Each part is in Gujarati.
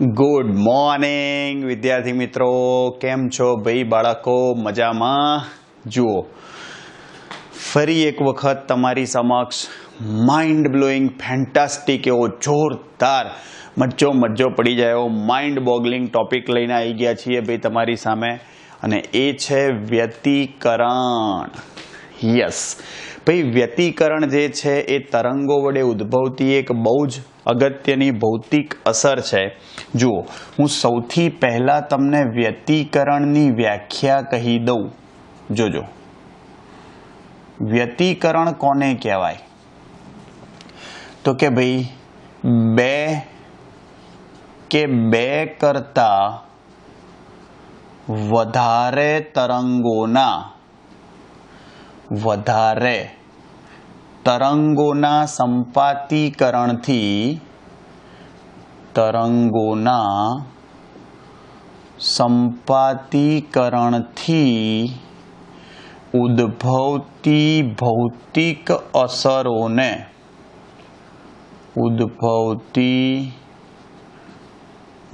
गुड मॉर्निंग विद्यार्थी मित्रों, केम छो भाई बाळको? मजामां? जुओ, फरी एक वखत तमारी समक्ष माइंड ब्लोइंग फेंटास्टिक एवो जोरदार मज्जो मज्जो पड़ी जाए एवो माइंड बॉगलिंग टॉपिक लईने आई गया छीए भाई तमारी सामे, अने ए छे व्यतिकरण। यस भाई, व्यतिकरण जे छे ए तरंगो वडे उद्भवती एक बहु ज अगत्यनी भौतिक असर छे। जुओ, हूँ सौथी पहला तमने व्यतिकरणनी व्याख्या कही दऊं। जोजो, व्यतिकरण कोने कहेवाय? तो के भाई बे करता वधारे तरंगोना संपातीकरणथी उद्भवती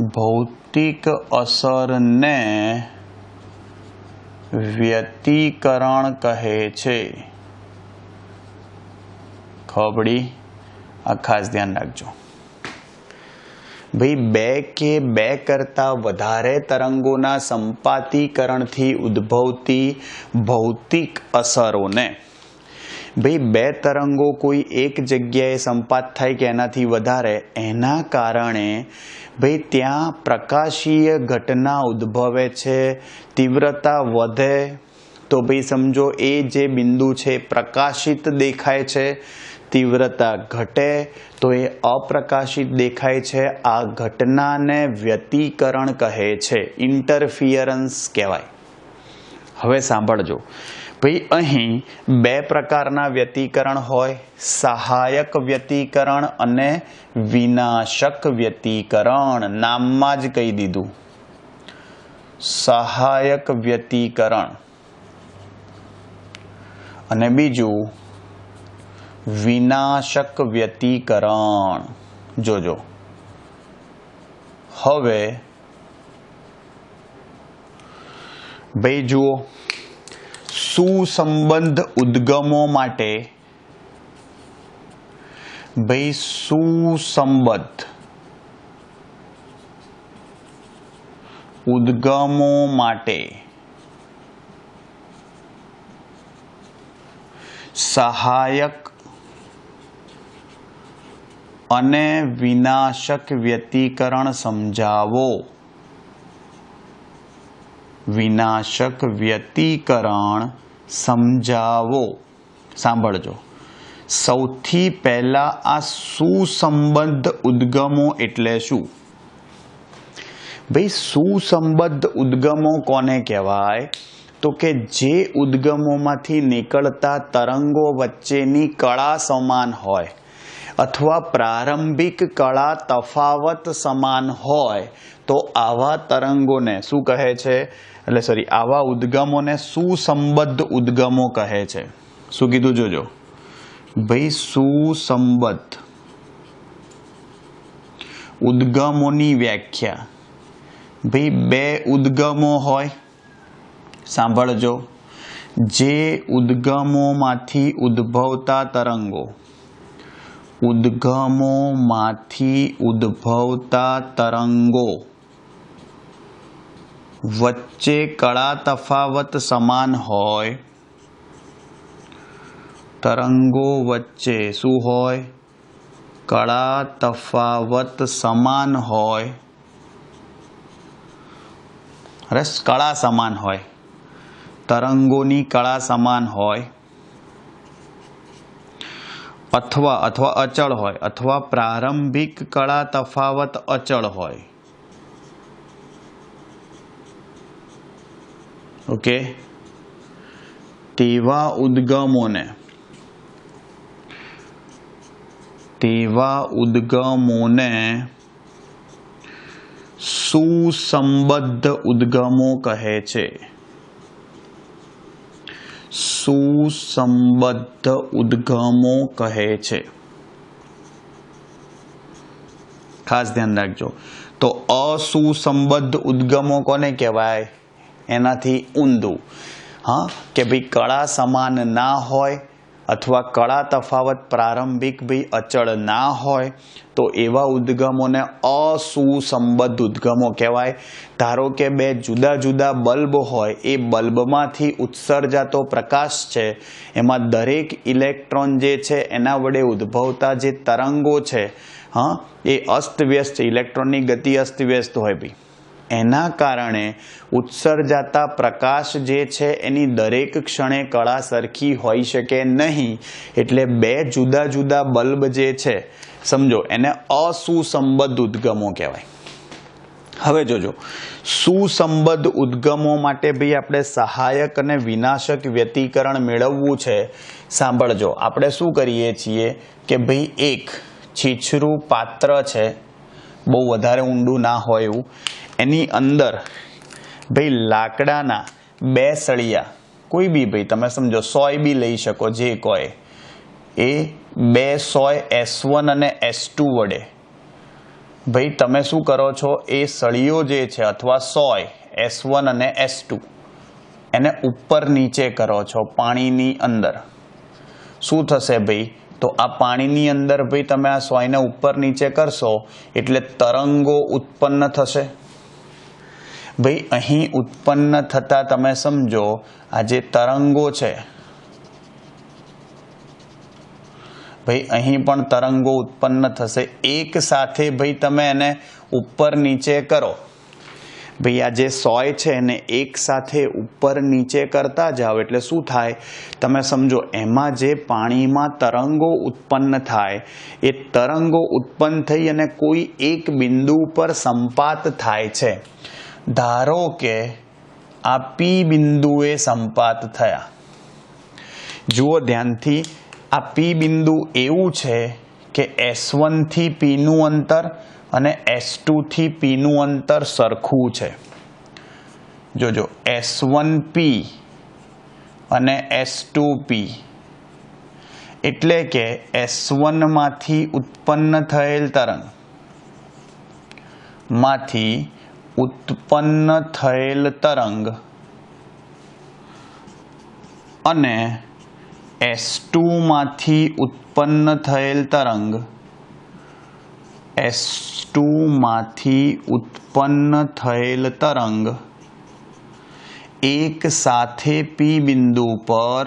भौतिक असरने व्यतिकरण कहे छे। खबड़ी आ खास ध्यान रखजो भाई, बे करता वधारे तरंगोना संपातीकरणथी उद्भवती भौतिक असरोने। भाई, बे तरंगो कोई एक जग्याए संपात थाय के एनाथी वधारे, एना कारणे भाई त्यां प्रकाशीय घटना उद्भवे छे, तीव्रता वधे तो भाई समझो ए जे बिंदु छे प्रकाशित देखाय छे, तीव्रता घटे तो ये अप्रकाशित देखाय छे। आ घटना ने व्यतिकरण कहे छे, इंटरफियरन्स कहेवाय। हवे सांभळजो भाई, अहीं बे प्रकारना व्यतिकरण होय, सहायक व्यतिकरण अने विनाशक व्यतिकरण। नाममां ज कही दीधुं, सहायक व्यतिकरण अने बीजुं विनाशक व्यतिकरण। जोजो, हवे भाई जुओ, सुसंबद्ध उद्गमो माटे भाई सुसंबद्ध उद्गमो माटे सहायक अने विनाशक व्यतिकरण समझावो। विनाशक व्यतिकरण समझावो। सांभळजो, सौथी पहला आ सुसंबद्ध उद्गमो एटले शुं? भाई, सुसंबद्ध उद्गमो कोने कहेवाय? तो के जे उद्गमोमांथी निकळता तरंगो वच्चेनी कळा समान होय अथवा प्रारंभिक कळा तफावत समान होय तो आवा तरंगोने शुं कहे छे? એટલે સોરી, आवा उद्गमोने सुसंबद्ध उद्गमो कहे छे। शुं कीधुं? जोजो भाई, सुसंबद्ध उद्गमोनी व्याख्या भाई, बे उद्गमो होय। सांभळजो, जे उद्गमोमांथी उद्भवता तरंगो वच्चे कळा तफावत समान होय। तरंगो वच्चे शुं होय? कळा तफावत समान होय। रस कळा समान होय, तरंगोनी कळा समान होय, अथवा अचल होय, अथवा प्रारंभिक कळा तफावत अचल होय। ओके, तेवा उद्गमोने सुसंबद्ध उद्गमो कहे छे। सुसंबद्ध उद्गमो कहे छे। खास ध्यान रखजो। તો અસુસંબદ્ધ ઉદ્ગમો કોને કહેવાય? એનાથી ઊંધું. હા, કે ભાઈ કળા સમાન ના હોય અથવા કળા તફાવત પ્રારંભિક ભાઈ અચળ ના હોય તો એવા ઉદ્ગમોને અસુસંબદ્ધ ઉદ્ગમો કહેવાય. ધારો કે બે જુદા જુદા બલ્બ હોય, એ બલ્બમાંથી ઉત્સર્જાતો પ્રકાશ છે, એમાં દરેક ઇલેક્ટ્રોન જે છે એના વડે ઉદ્ભવતા જે તરંગો છે, હા, એ અસ્તવ્યસ્ત, ઇલેક્ટ્રોનની ગતિ અસ્તવ્યસ્ત હોય ભાઈ. એના કારણે ઉત્સર્જાતા પ્રકાશ જે છે એની દરેક ક્ષણે કળા સરખી હોઈ શકે નહીં. એટલે બે જુદા જુદા બલ્બ જે છે, સમજો, એને અસુસંબદ્ધ ઉદ્ગમો કહેવાય. હવે જોજો, સુસંબદ્ધ ઉદ્ગમો માટે ભાઈ આપણે સહાયક અને વિનાશક વ્યતિકરણ મેળવવું છે. સાંભળજો, આપણે શું કરીએ છીએ કે ભાઈ એક છીછરું પાત્ર છે, બહુ વધારે ઊંડું ના હોય એવું, એની અંદર ભાઈ લાકડાના બે સળિયા, કોઈ બી ભાઈ તમે સમજો, સોય બી લઈ શકો, જે કોઈ, એ બે સોય S1 અને S2 વડે ભાઈ તમે શું કરો છો, એ સળિયો જે છે અથવા સોય S1 અને S2 એને ઉપર નીચે કરો છો પાણીની અંદર. શું થશે ભાઈ? તો આ પાણીની અંદર ભાઈ તમે આ સોયને ઉપર નીચે કરશો એટલે તરંગો ઉત્પન્ન થશે. ભાઈ અહીં ઉત્પન્ન થતા તમે સમજો, આ જે તરંગો છે ભાઈ અહીં પણ તરંગો ઉત્પન્ન થશે. એક સાથે ભાઈ તમે એને ઉપર નીચે કરો, ભાઈ આ જે સોય છે એને એક સાથે ઉપર નીચે કરતા જાઓ એટલે શું થાય તમે સમજો, એમાં જે પાણીમાં તરંગો ઉત્પન્ન થાય, એ તરંગો ઉત્પન્ન થઈ અને કોઈ એક બિંદુ પર સંપાત થાય છે. ધારો કે આ P બિંદુએ સંપાત થયા. જુઓ ધ્યાનથી, આ P બિંદુ એવું છે કે S1 થી P નું અંતર અને S2 થી P નું અંતર સરખું છે. જોજો, S1P અને S2P, એટલે કે S1 માંથી ઉત્પન્ન થયેલ તરંગ અને S2 માંથી ઉત્પન્ન થયેલ તરંગ એક સાથે P બિંદુ પર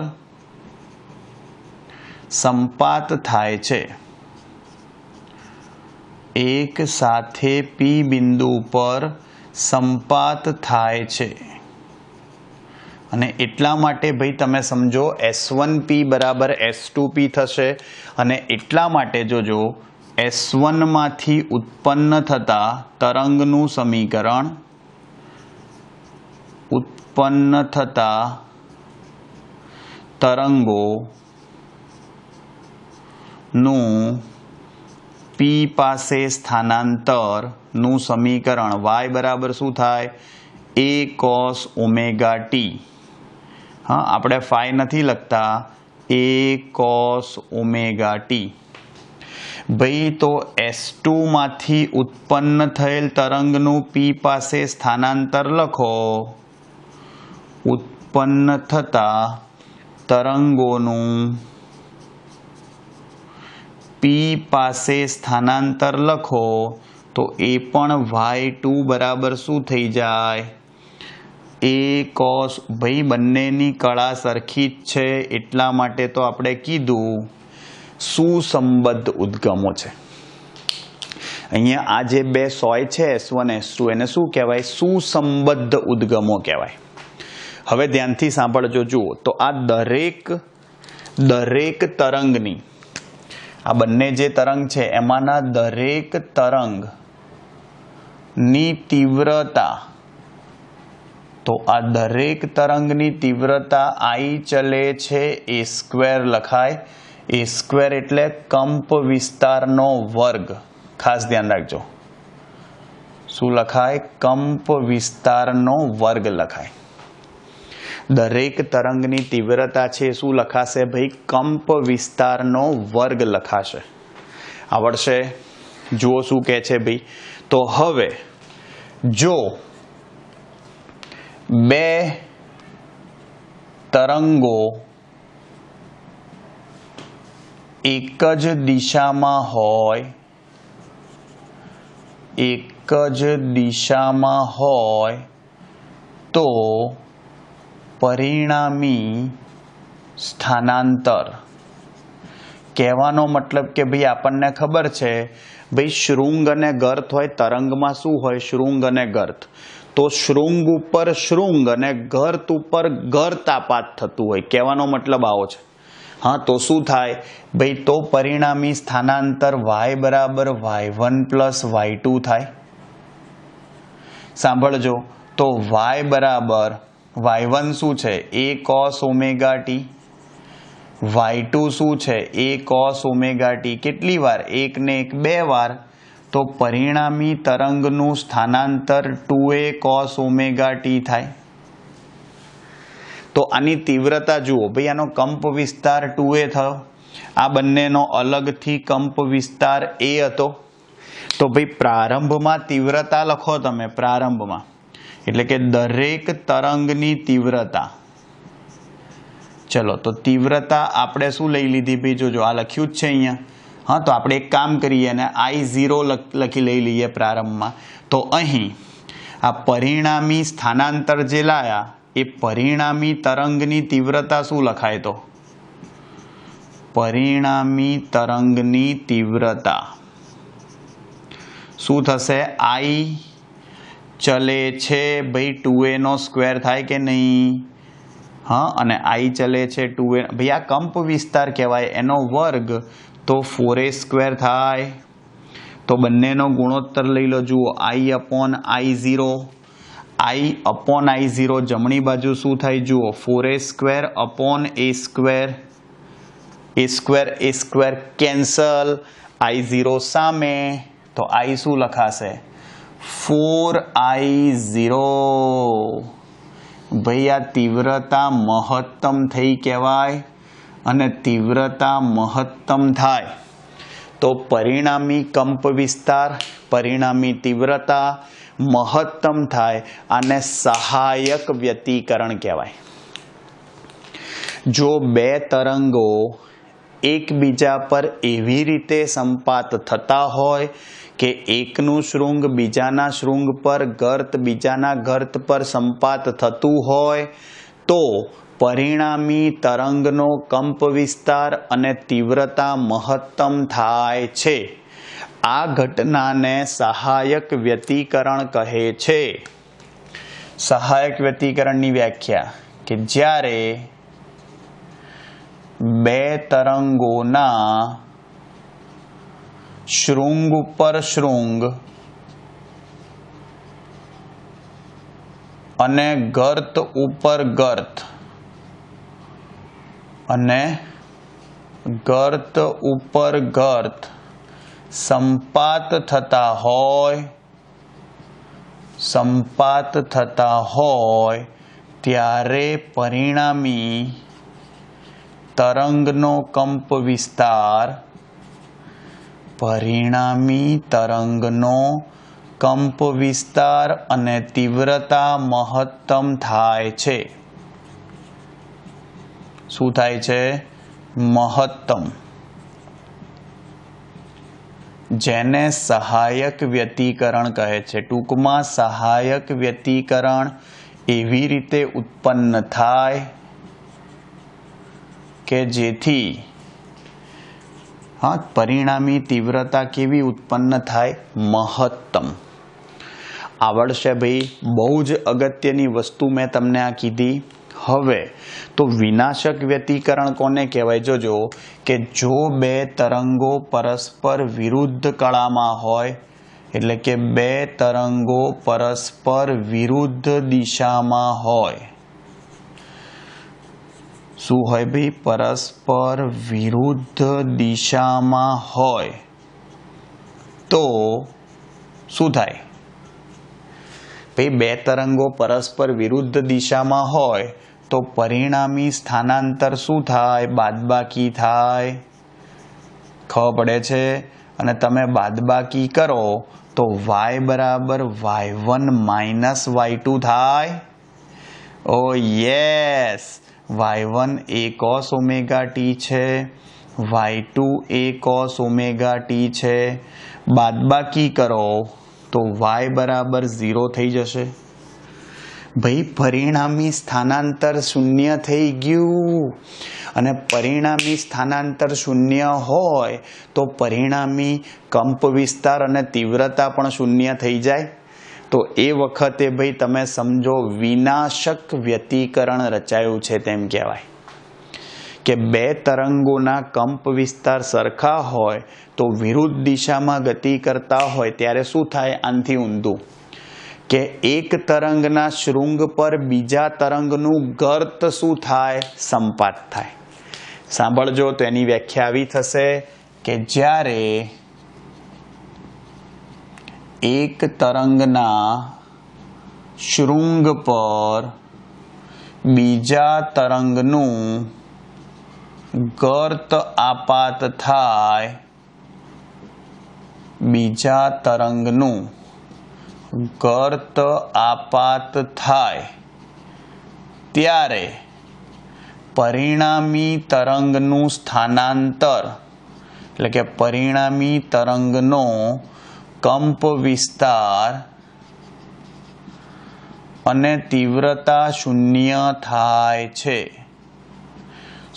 સંપાત થાય છે. એક સાથે P બિંદુ પર સંપાત થાય છે. અને એટલા માટે ભાઈ તમે સમજો, S1P બરાબર S2P થશે. અને એટલા માટે જોજો, S1 માંથી ઉત્પન્ન થતા તરંગનું સમીકરણ, ઉત્પન્ન થતા તરંગોનું P પાસે સ્થાનાંતરનું સમીકરણ y બરાબર શું થાય? A cos omega t. હા, આપણે phi નથી લખતા, A cos omega t. ભાઈ તો S2 માંથી ઉત્પન્ન થયેલ તરંગનું P પાસે સ્થાનાંતર લખો. ઉત્પન્ન થતા તરંગોનું P પાસે સ્થાનાંતર લખો તો એ પણ y2 બરાબર શું થઈ જાય? A cos. ભાઈ બંનેની કળા સરખી જ છે, એટલા માટે તો આપણે કીધું સુસંબદ્ધ ઉદ્ગમો છે. અહીંયા આ જે બે સોય છે S1 S2, એને શું કહેવાય? સુસંબદ્ધ ઉદ્ગમો કહેવાય. હવે ધ્યાનથી સાંભળજો. જુઓ તો આ દરેક તરંગની, આ બંને જે તરંગ છે એમાંના દરેક તરંગની તીવ્રતા, તો આ દરેક તરંગની તીવ્રતા I ચલે છે A² લખાય. A² એટલે કંપ વિસ્તારનો વર્ગ. ખાસ ધ્યાન રાખજો, શું લખાય? કંપ વિસ્તારનો વર્ગ લખાય. દરેક તરંગની તીવ્રતા છે શું લખાશે ભાઈ? કંપ વિસ્તારનો વર્ગ લખાશે. આવડશે? જુઓ શું કહે છે ભાઈ. તો હવે જો બે તરંગો એક જ દિશામાં હોય, એક જ દિશામાં હોય તો પરિણામી સ્થાનાંતર, કહેવાનો મતલબ કે ભાઈ આપણને ખબર છે ભાઈ શૃંગ અને ગર્ત હોય, તરંગમાં શું હોય? શૃંગ અને ગર્ત. તો શૃંગ ઉપર શૃંગ અને ગર્ત ઉપર ગર્તાપાત થતું હોય, કહેવાનો મતલબ આવો છે. હા, તો શું થાય ભાઈ? તો પરિણામી સ્થાનાંતર y બરાબર y1 પ્લસ y2 થાય. સાંભળજો, તો y બરાબર y1 શું છે? a cos omega t. y2 શું છે? a cos omega t. કેટલી વાર? એક ને એક બે વાર. તો પરિણામી તરંગનું સ્થાનાંતર 2a cos ઓમેગા t થાય. તો આની તીવ્રતા જુઓ ભાઈ, આનો કંપ વિસ્તાર 2a થયો, આ બંનેનો અલગથી કંપ વિસ્તાર a હતો. તો ભાઈ પ્રારંભમાં તીવ્રતા લખો તમે, પ્રારંભમાં એટલે કે દરેક તરંગની તીવ્રતા. ચલો, તો તીવ્રતા આપણે શું લઈ લીધી ભાઈ? જોજો, આ લખ્યું જ છે અહીંયા. હા, તો આપણે એક કામ કરીએ અને I0 લખી લઈ લઈએ પ્રારંભમાં. તો અહીં આ પરિણામી સ્થાનાંતર જે લાયા એ પરિણામી તરંગની તીવ્રતા શું લખાય? તો પરિણામી તરંગની તીવ્રતા શું થશે? I ચલે છે ભાઈ 2a નો સ્ક્વેર થાય કે નહીં? હા, અને I ચલે છે 2a, ભાઈ આ કંપ વિસ્તાર કહેવાય, એનો વર્ગ તો 4a સ્ક્વેર થાય. તો બંનેનો ગુણોત્તર લઈ લો. જુઓ, I upon I0, I upon I0 જમણી બાજુ શું થાય? જુઓ, 4a square upon a square, a square cancel, I0 સામે, તો I શું લખાશે? 4I0. ભાઈ આ તીવ્રતા મહત્તમ થઈ કહેવાય, અને તીવ્રતા મહત્તમ થાય તો પરિણામી કંપ વિસ્તાર, પરિણામી તીવ્રતા મહત્તમ થાય. આને સહાયક વ્યતિકરણ કહેવાય. જો બે તરંગો એકબીજા પર એવી રીતે સંપાત થતા હોય કે એકનું શૃંગ બીજાના શૃંગ પર, ગર્ત બીજાના ગર્ત પર સંપાત થતું હોય તો પરિણામી તરંગનો કંપ વિસ્તાર અને તીવ્રતા મહત્તમ થાય છે. આ ઘટનાને સહાયક વ્યતિકરણ કહે છે. સહાયક વ્યતિકરણની વ્યાખ્યા કે જ્યારે બે તરંગોના શૃંગ ઉપર શૃંગ અને ગર્ત ઉપર ગર્ત અને ગર્ત ઉપર ગર્ત સંપાત થતા હોય ત્યારે પરિણામી તરંગનો કંપ વિસ્તાર, પરિણામી તરંગનો કંપ વિસ્તાર અને તીવ્રતા મહત્તમ થાય છે. શું થાય છે? મહત્તમ. જેને સહાયક વ્યતિકરણ કહે છે. ટૂંકમાં સહાયક વ્યતિકરણ એવી રીતે ઉત્પન્ન થાય કે જેથી પરિણામી તીવ્રતા કેવી ઉત્પન્ન થાય? મહત્તમ. આવડશે ભાઈ? બહુ જ અગત્યની વસ્તુ મેં તમને આ કીધી. હવે તો વિનાશક વ્યતિકરણ કોને કહેવાય? જોજો કે જો બે તરંગો પરસ્પર વિરુદ્ધ કળામાં હોય, એટલે કે બે તરંગો પરસ્પર વિરુદ્ધ દિશામાં હોય. શું હોય ભાઈ? પરસ્પર વિરુદ્ધ દિશામાં હોય તો શું થાય ભાઈ? બે તરંગો પરસ્પર વિરુદ્ધ દિશામાં હોય તો પરિણામી સ્થાનાંતર શું થાય? બાદબાકી થાય. ખબર પડે છે? અને તમે બાદબાકી કરો तो y बराबर y1 माइनस y2 थाय। ओ yes, y1 a cos omega t છે, y2 a cos omega t છે। બાદબાકી કરો તો y બરાબર 0 થઈ જશે। ભાઈ પરિણામી સ્થાનાંતર શૂન્ય થઈ ગયું, અને પરિણામી સ્થાનાંતર શૂન્ય હોય તો પરિણામી કંપ વિસ્તાર અને તીવ્રતા પણ શૂન્ય થઈ જાય। તો એ વખતે ભાઈ તમે સમજો વિનાશક વ્યતિકરણ રચાયું છે તેમ કહેવાય કે બે તરંગોના કંપ વિસ્તાર સરખા હોય તો વિરુદ્ધ દિશામાં ગતિ કરતા હોય ત્યારે શું થાય? આનાથી ઊંધું કે એક તરંગના શૃંગ પર બીજા તરંગનું ગર્ત શું થાય? સંપાત થાય। સાંભળજો તો એની વ્યાખ્યા આવી થશે કે જ્યારે એક તરંગના શૃંગ પર બીજા તરંગનું ગર્ત આપાત થાય, બીજા તરંગનું ગર્ત આપાત થાય ત્યારે પરિણામી તરંગનું સ્થાનાંતર એટલે કે પરિણામી તરંગનો કંપ વિસ્તાર અને તીવ્રતા શૂન્ય થાય છે।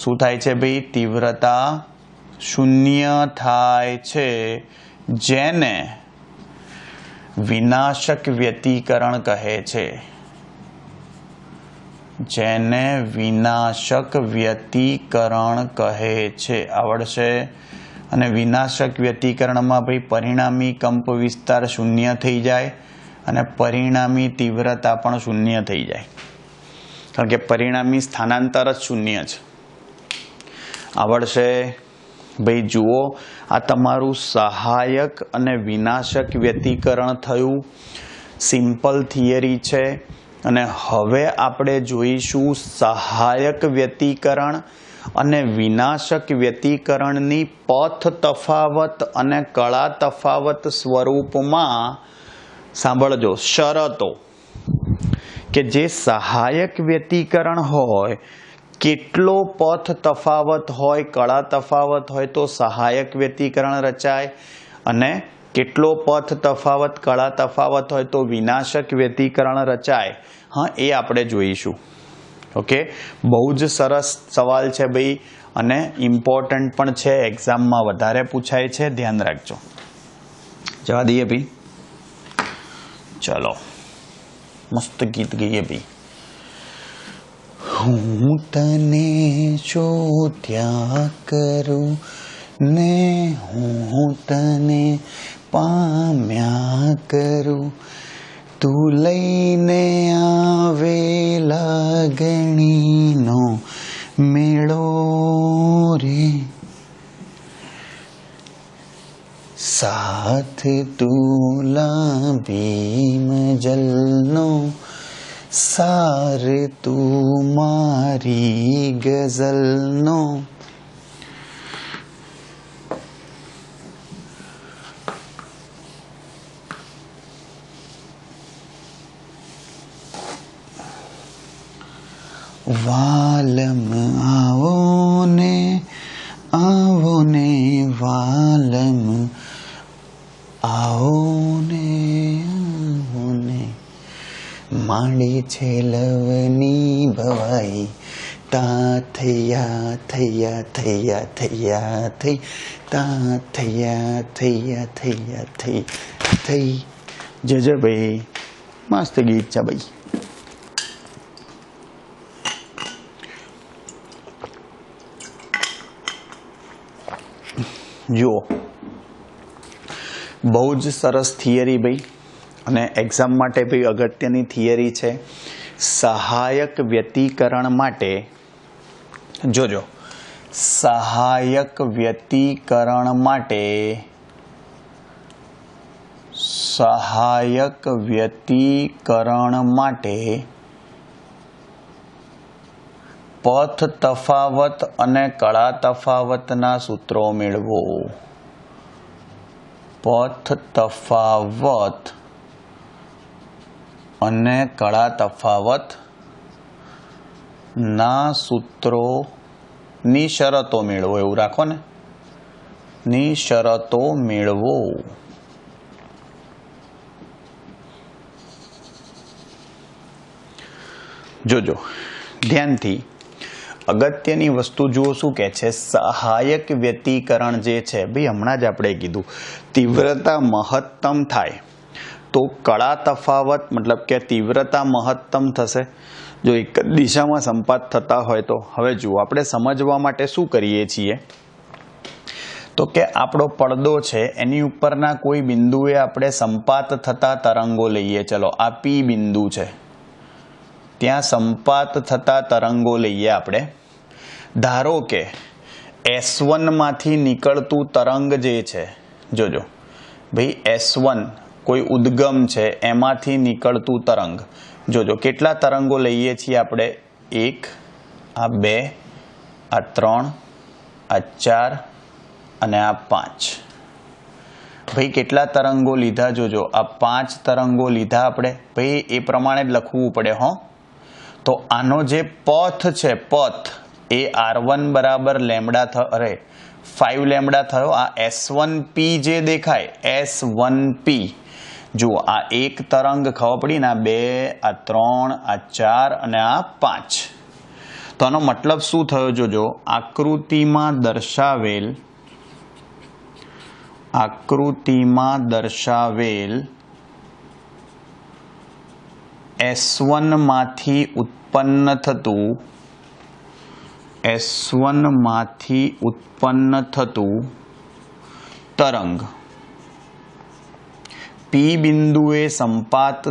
શું થાય છે ભાઈ? તીવ્રતા શૂન્ય થાય છે, જેને વિનાશક વ્યતિકરણ કહે છે, જેને વિનાશક વ્યતિકરણ કહે છે। આવડશે? અને વિનાશક વ્યતિકરણમાં ભાઈ પરિણામી કંપ વિસ્તાર શૂન્ય થઈ જાય અને પરિણામી તીવ્રતા પણ શૂન્ય થઈ જાય, કારણ કે પરિણામી સ્થાનાંતર જ શૂન્ય છે। આવડશે? ભાઈ જુઓ, આ તમારું સહાયક અને વિનાશક વ્યતિકરણ થયું, સિમ્પલ થિયરી છે। અને હવે આપણે જોઈશું સહાયક વ્યતિકરણ અને વિનાશક વ્યતિકરણની પથ તફાવત અને કળા તફાવત સ્વરૂપમાં સાંભળજો શરતો કે જે સહાયક વ્યતિકરણ હોય કેટલો પથ તફાવત હોય, કળા તફાવત હોય તો સહાયક વ્યતિકરણ રચાય, અને કેટલો પથ તફાવત કળા તફાવત હોય તો વિનાશક વ્યતિકરણ રચાય। હા, એ આપણે જોઈશું। ઓકે, બહુ જ સરસ સવાલ છે ભાઈ, અને ઇમ્પોર્ટન્ટ પણ છે, એક્ઝામમાં વધારે પૂછાય છે, ધ્યાન રાખજો। જવા દઈએ ભાઈ, ચલો મસ્ત ગીત ગઈએ ભાઈ। હું તને શોધ્યા કરું ને હું તને પામ્યા કરું, તું લઈને આવે લાગણીનો મેળો રે, સાથ તું લાંબી મજલનો, સાર તું મારી ગઝલનો। વાલમ આવો ને વાલમ આવો ને, માંડી છે લવની ભવાઈ, તા થયા થયા થયા થયા થઈ, તા થયા થયા થયા થઈ થઈ। જય ભાઈ, મસ્ત ગીત છે ભાઈ। જુઓ, બહુ જ સરસ થિયરી ભાઈ, અને એક્ઝામ માટે ભાઈ અગત્યની થિયરી છે। સહાયક વ્યતિકરણ માટે જોજો, સહાયક વ્યતિકરણ માટે પથ તફાવત અને કળા તફાવતના સૂત્રો મેળવો। પથ તફાવત અને કળા તફાવત ના સૂત્રોની શરતો મેળવો, એવું રાખો ને, ની શરતો મેળવો. જોજો ધ્યાનથી, અગત્યની વસ્તુ જુઓ શું કહે છે. સહાયક વ્યતિકરણ જે છે ભાઈ, હમણાં જ આપણે કીધું તીવ્રતા મહત્તમ થાય તો કળા તફાવત મતલબ કે તીવ્રતા મહત્તમ થશે જો એક જ દિશામાં સંપાત થતા હોય તો. હવે જુઓ, આપણે સમજવા માટે શું કરીએ છીએ તો કે આપણો પડદો છે એની ઉપરના કોઈ બિંદુએ આપણે સંપાત થતા તરંગો લઈએ. ચલો આ પી બિંદુ છે, ત્યાં સંપાત થતા તરંગો લઈએ આપણે. ધારો કે S1 માંથી નીકળતું તરંગ જે છે, જોજો ભાઈ S1 કોઈ ઉદ્ગમ છે એમાંથી નીકળતું તરંગ. જોજો કેટલા તરંગો લઈએ છીએ આપણે, 1, આ 2, આ 3, આ 4 અને આ 5. ભાઈ કેટલા તરંગો લીધા, જોજો આ 5 તરંગો લીધા આપણે. ભાઈ એ પ્રમાણે જ લખવું પડે હો. તો આનો જે પથ છે, પથ એ R1 બરાબર લેમડા 5 લેમડા થયો. આ S1P જે દેખાય S1P, જુઓ આ એક તરંગ ખબર પડી ને, આ 2, આ 3, આ 4 અને આ 5. તો આનો મતલબ શું થયો, જોજો આકૃતિમાં દર્શાવેલ S1 માંથી ઉત્પન્ન થતું તરંગ P બિંદુએ સંપાત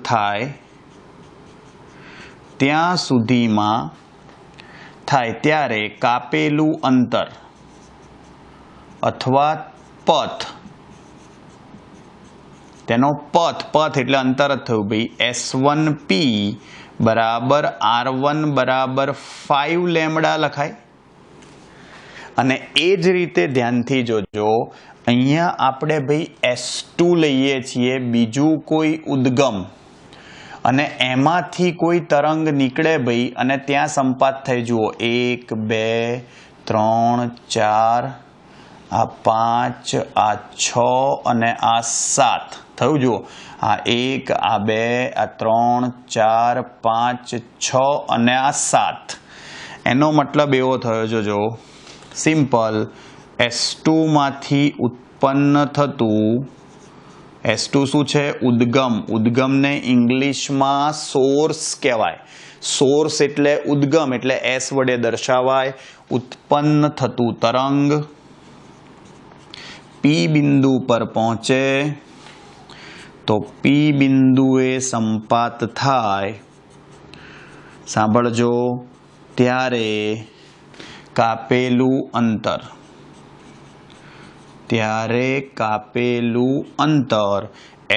થાય ત્યાં સુધીમાં થાય ત્યારે કાપેલું અંતર અથવા પથ, તેનો પથ એટલે અંતર જ થયું ભાઈ, S1P બરાબર R1 બરાબર 5 લેમડા લખાય. અને એ જ રીતે ધ્યાનથી જોજો, અહીંયા આપણે ભાઈ S2 લઈએ છીએ, બીજું કોઈ ઉદ્ગમ, અને એમાંથી કોઈ તરંગ નીકળે ભાઈ અને ત્યાં સંપાત થઈ. જુઓ 1, 2, 3, 4, આ 5, આ 6 અને આ 7 થયું. જુઓ આ 1, આ 2, આ 3, 4, 5, 6 અને આ 7. એનો મતલબ એવો થયો, જોજો સિમ્પલ, S2 માંથી ઉત્પન્ન થતું, S2 શું છે, ઉદ્ગમ. ઉદ્ગમને ઇંગ્લિશમાં સોર્સ કહેવાય. સોર્સ એટલે ઉદ્ગમ, એટલે S વડે દર્શાવાય. ઉત્પન્ન થતું તરંગ P બિંદુ પર પહોંચે તો P બિંદુએ સંપાત થાય, સાંભળજો, ત્યારે કાપેલું અંતર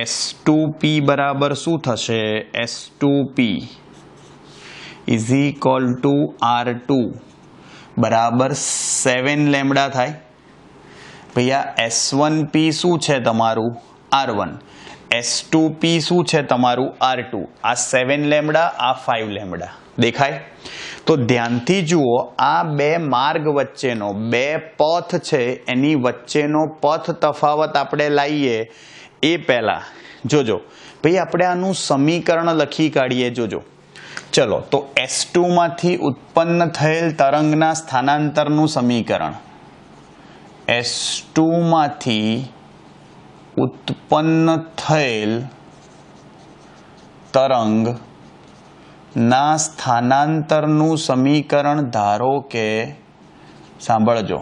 S2P બરાબર શું થશે, S2P is equal to R2 બરાબર 7 લેમડા થાય. ભૈયા S1P શું છે તમારું, R1, S2P શું છે તમારું, R2. આ 7 લેમડા, આ 5 લેમડા દેખાય. તો ધ્યાનથી જુઓ, આ બે માર્ગ વચ્ચેનો, બે પથ છે એની વચ્ચેનો પથ તફાવત આપણે લાવીએ એ પહેલા જોજો ભાઈ, આપણે આનું સમીકરણ લખી કાઢીએ. જોજો ચલો, તો S2 માંથી ઉત્પન્ન થયેલ તરંગના સ્થાનાંતરનું સમીકરણ, S2 માંથી ઉત્પન્ન થયેલ તરંગ ના સ્થાનાંતરનું સમીકરણ, ધારો કે સાંભળજો,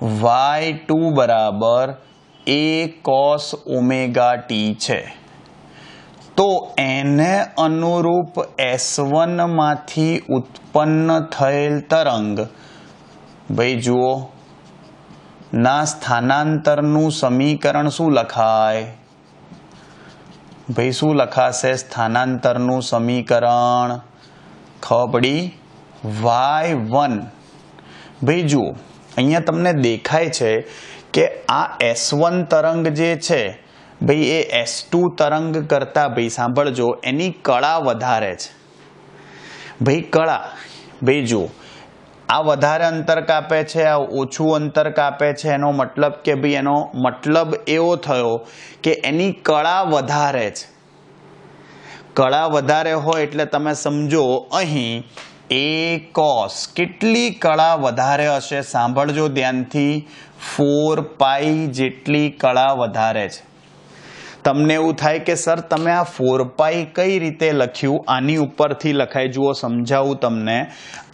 y2 બરાબર a cos ઓમેગા t છે. તો એને અનુરૂપ S1 માંથી ઉત્પન્ન થયેલ તરંગ ભાઈ જુઓ ના સ્થાનાંતરનું સમીકરણ શું લખાય, ભાઈ શું લખાશે સ્થાનાંતરનું સમીકરણ, ખબર પડી? y1 ભાઈ જુઓ અહીંયા તમને દેખાય છે કે આ S1 તરંગ જે છે ભાઈ એ S2 તરંગ કરતા ભાઈ સાંભળજો એની કળા વધારે છે. ભાઈ કળા ભાઈ જુઓ આ વધારે અંતર કાપે છે, આ ઓછું અંતર કાપે છે, એનો મતલબ કે ભાઈ એનો મતલબ એવો થયો કે એની કળા વધારે છે. કળા વધારે હોય એટલે તમે સમજો અહીં a cos કેટલી કળા વધારે હશે? સાંભળજો ધ્યાનથી, 4 પાઈ જેટલી કળા વધારે છે. તમને એવું થાય કે સર તમે આ 4 પાઈ કઈ રીતે લખ્યું? આની ઉપરથી લખાય. જુઓ સમજાવું તમને.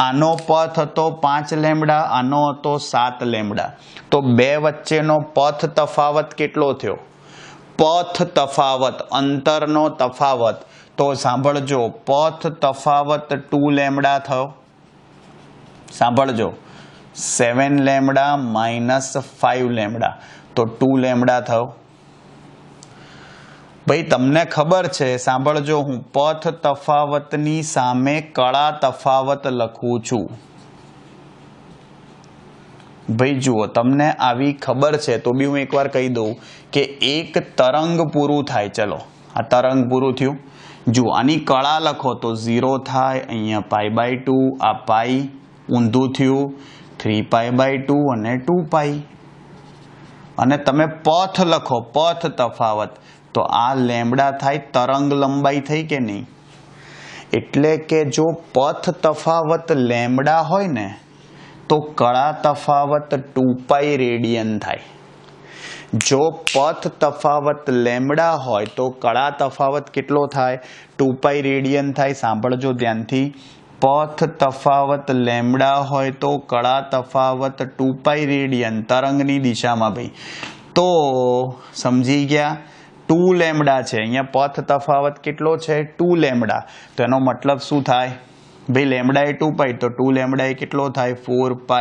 આનો પથ હતો 5 લેમ્ડા, આનો હતો 7 લેમ્ડા. તો બે વચ્ચેનો પથ તફાવત કેટલો થયો? પથ તફાવત, અંતરનો તફાવત. તો સાંભળજો પથ તફાવત 2 લેમ્ડા થયો. સાંભળજો 7 લેમ્ડા માઇનસ 5 લેમ્ડા તો 2 લેમ્ડા થયો. ભાઈ તમને ખબર છે, સાંભળજો હું પથ તફાવતની સામે કળા તફાવત લખું છું. ભાઈ જુઓ તમને આવી ખબર છે તો બી હું એકવાર કહી દઉં કે એક તરંગ પૂરું થાય. ચલો આ તરંગ પૂરું થયું. જુઓ આની કળા લખો તો 0 થાય, અહીંયા π/2, આ પાઈ ઊંધું થયું, 3π/2 અને 2 પાઈ. અને તમે પથ લખો, પથ તફાવત, તો આ લેમ્ડા થાય, તરંગ લંબાઈ થઈ કે નહીં? એટલે કે જો પથ તફાવત લેમ્ડા હોય ને તો કળા તફાવત 2π રેડિયન થાય. જો પથ તફાવત લેમ્ડા હોય તો કળા તફાવત કેટલો થાય? 2π રેડિયન થાય. સાંભળજો ધ્યાનથી, પથ તફાવત લેમ્ડા હોય તો કળા તફાવત 2π રેડિયન તરંગની દિશામાં. ભાઈ તો સમજી ગયા? 2 લેમ્ડા છે અહીંયા, પથ તફાવત કેટલો છે? 2 લેમ્ડા. તો એનો મતલબ શું થાય? ભાઈ લેમ્ડા એ 2π તો 2 લેમ્ડા એ કેટલો થાય? 4π.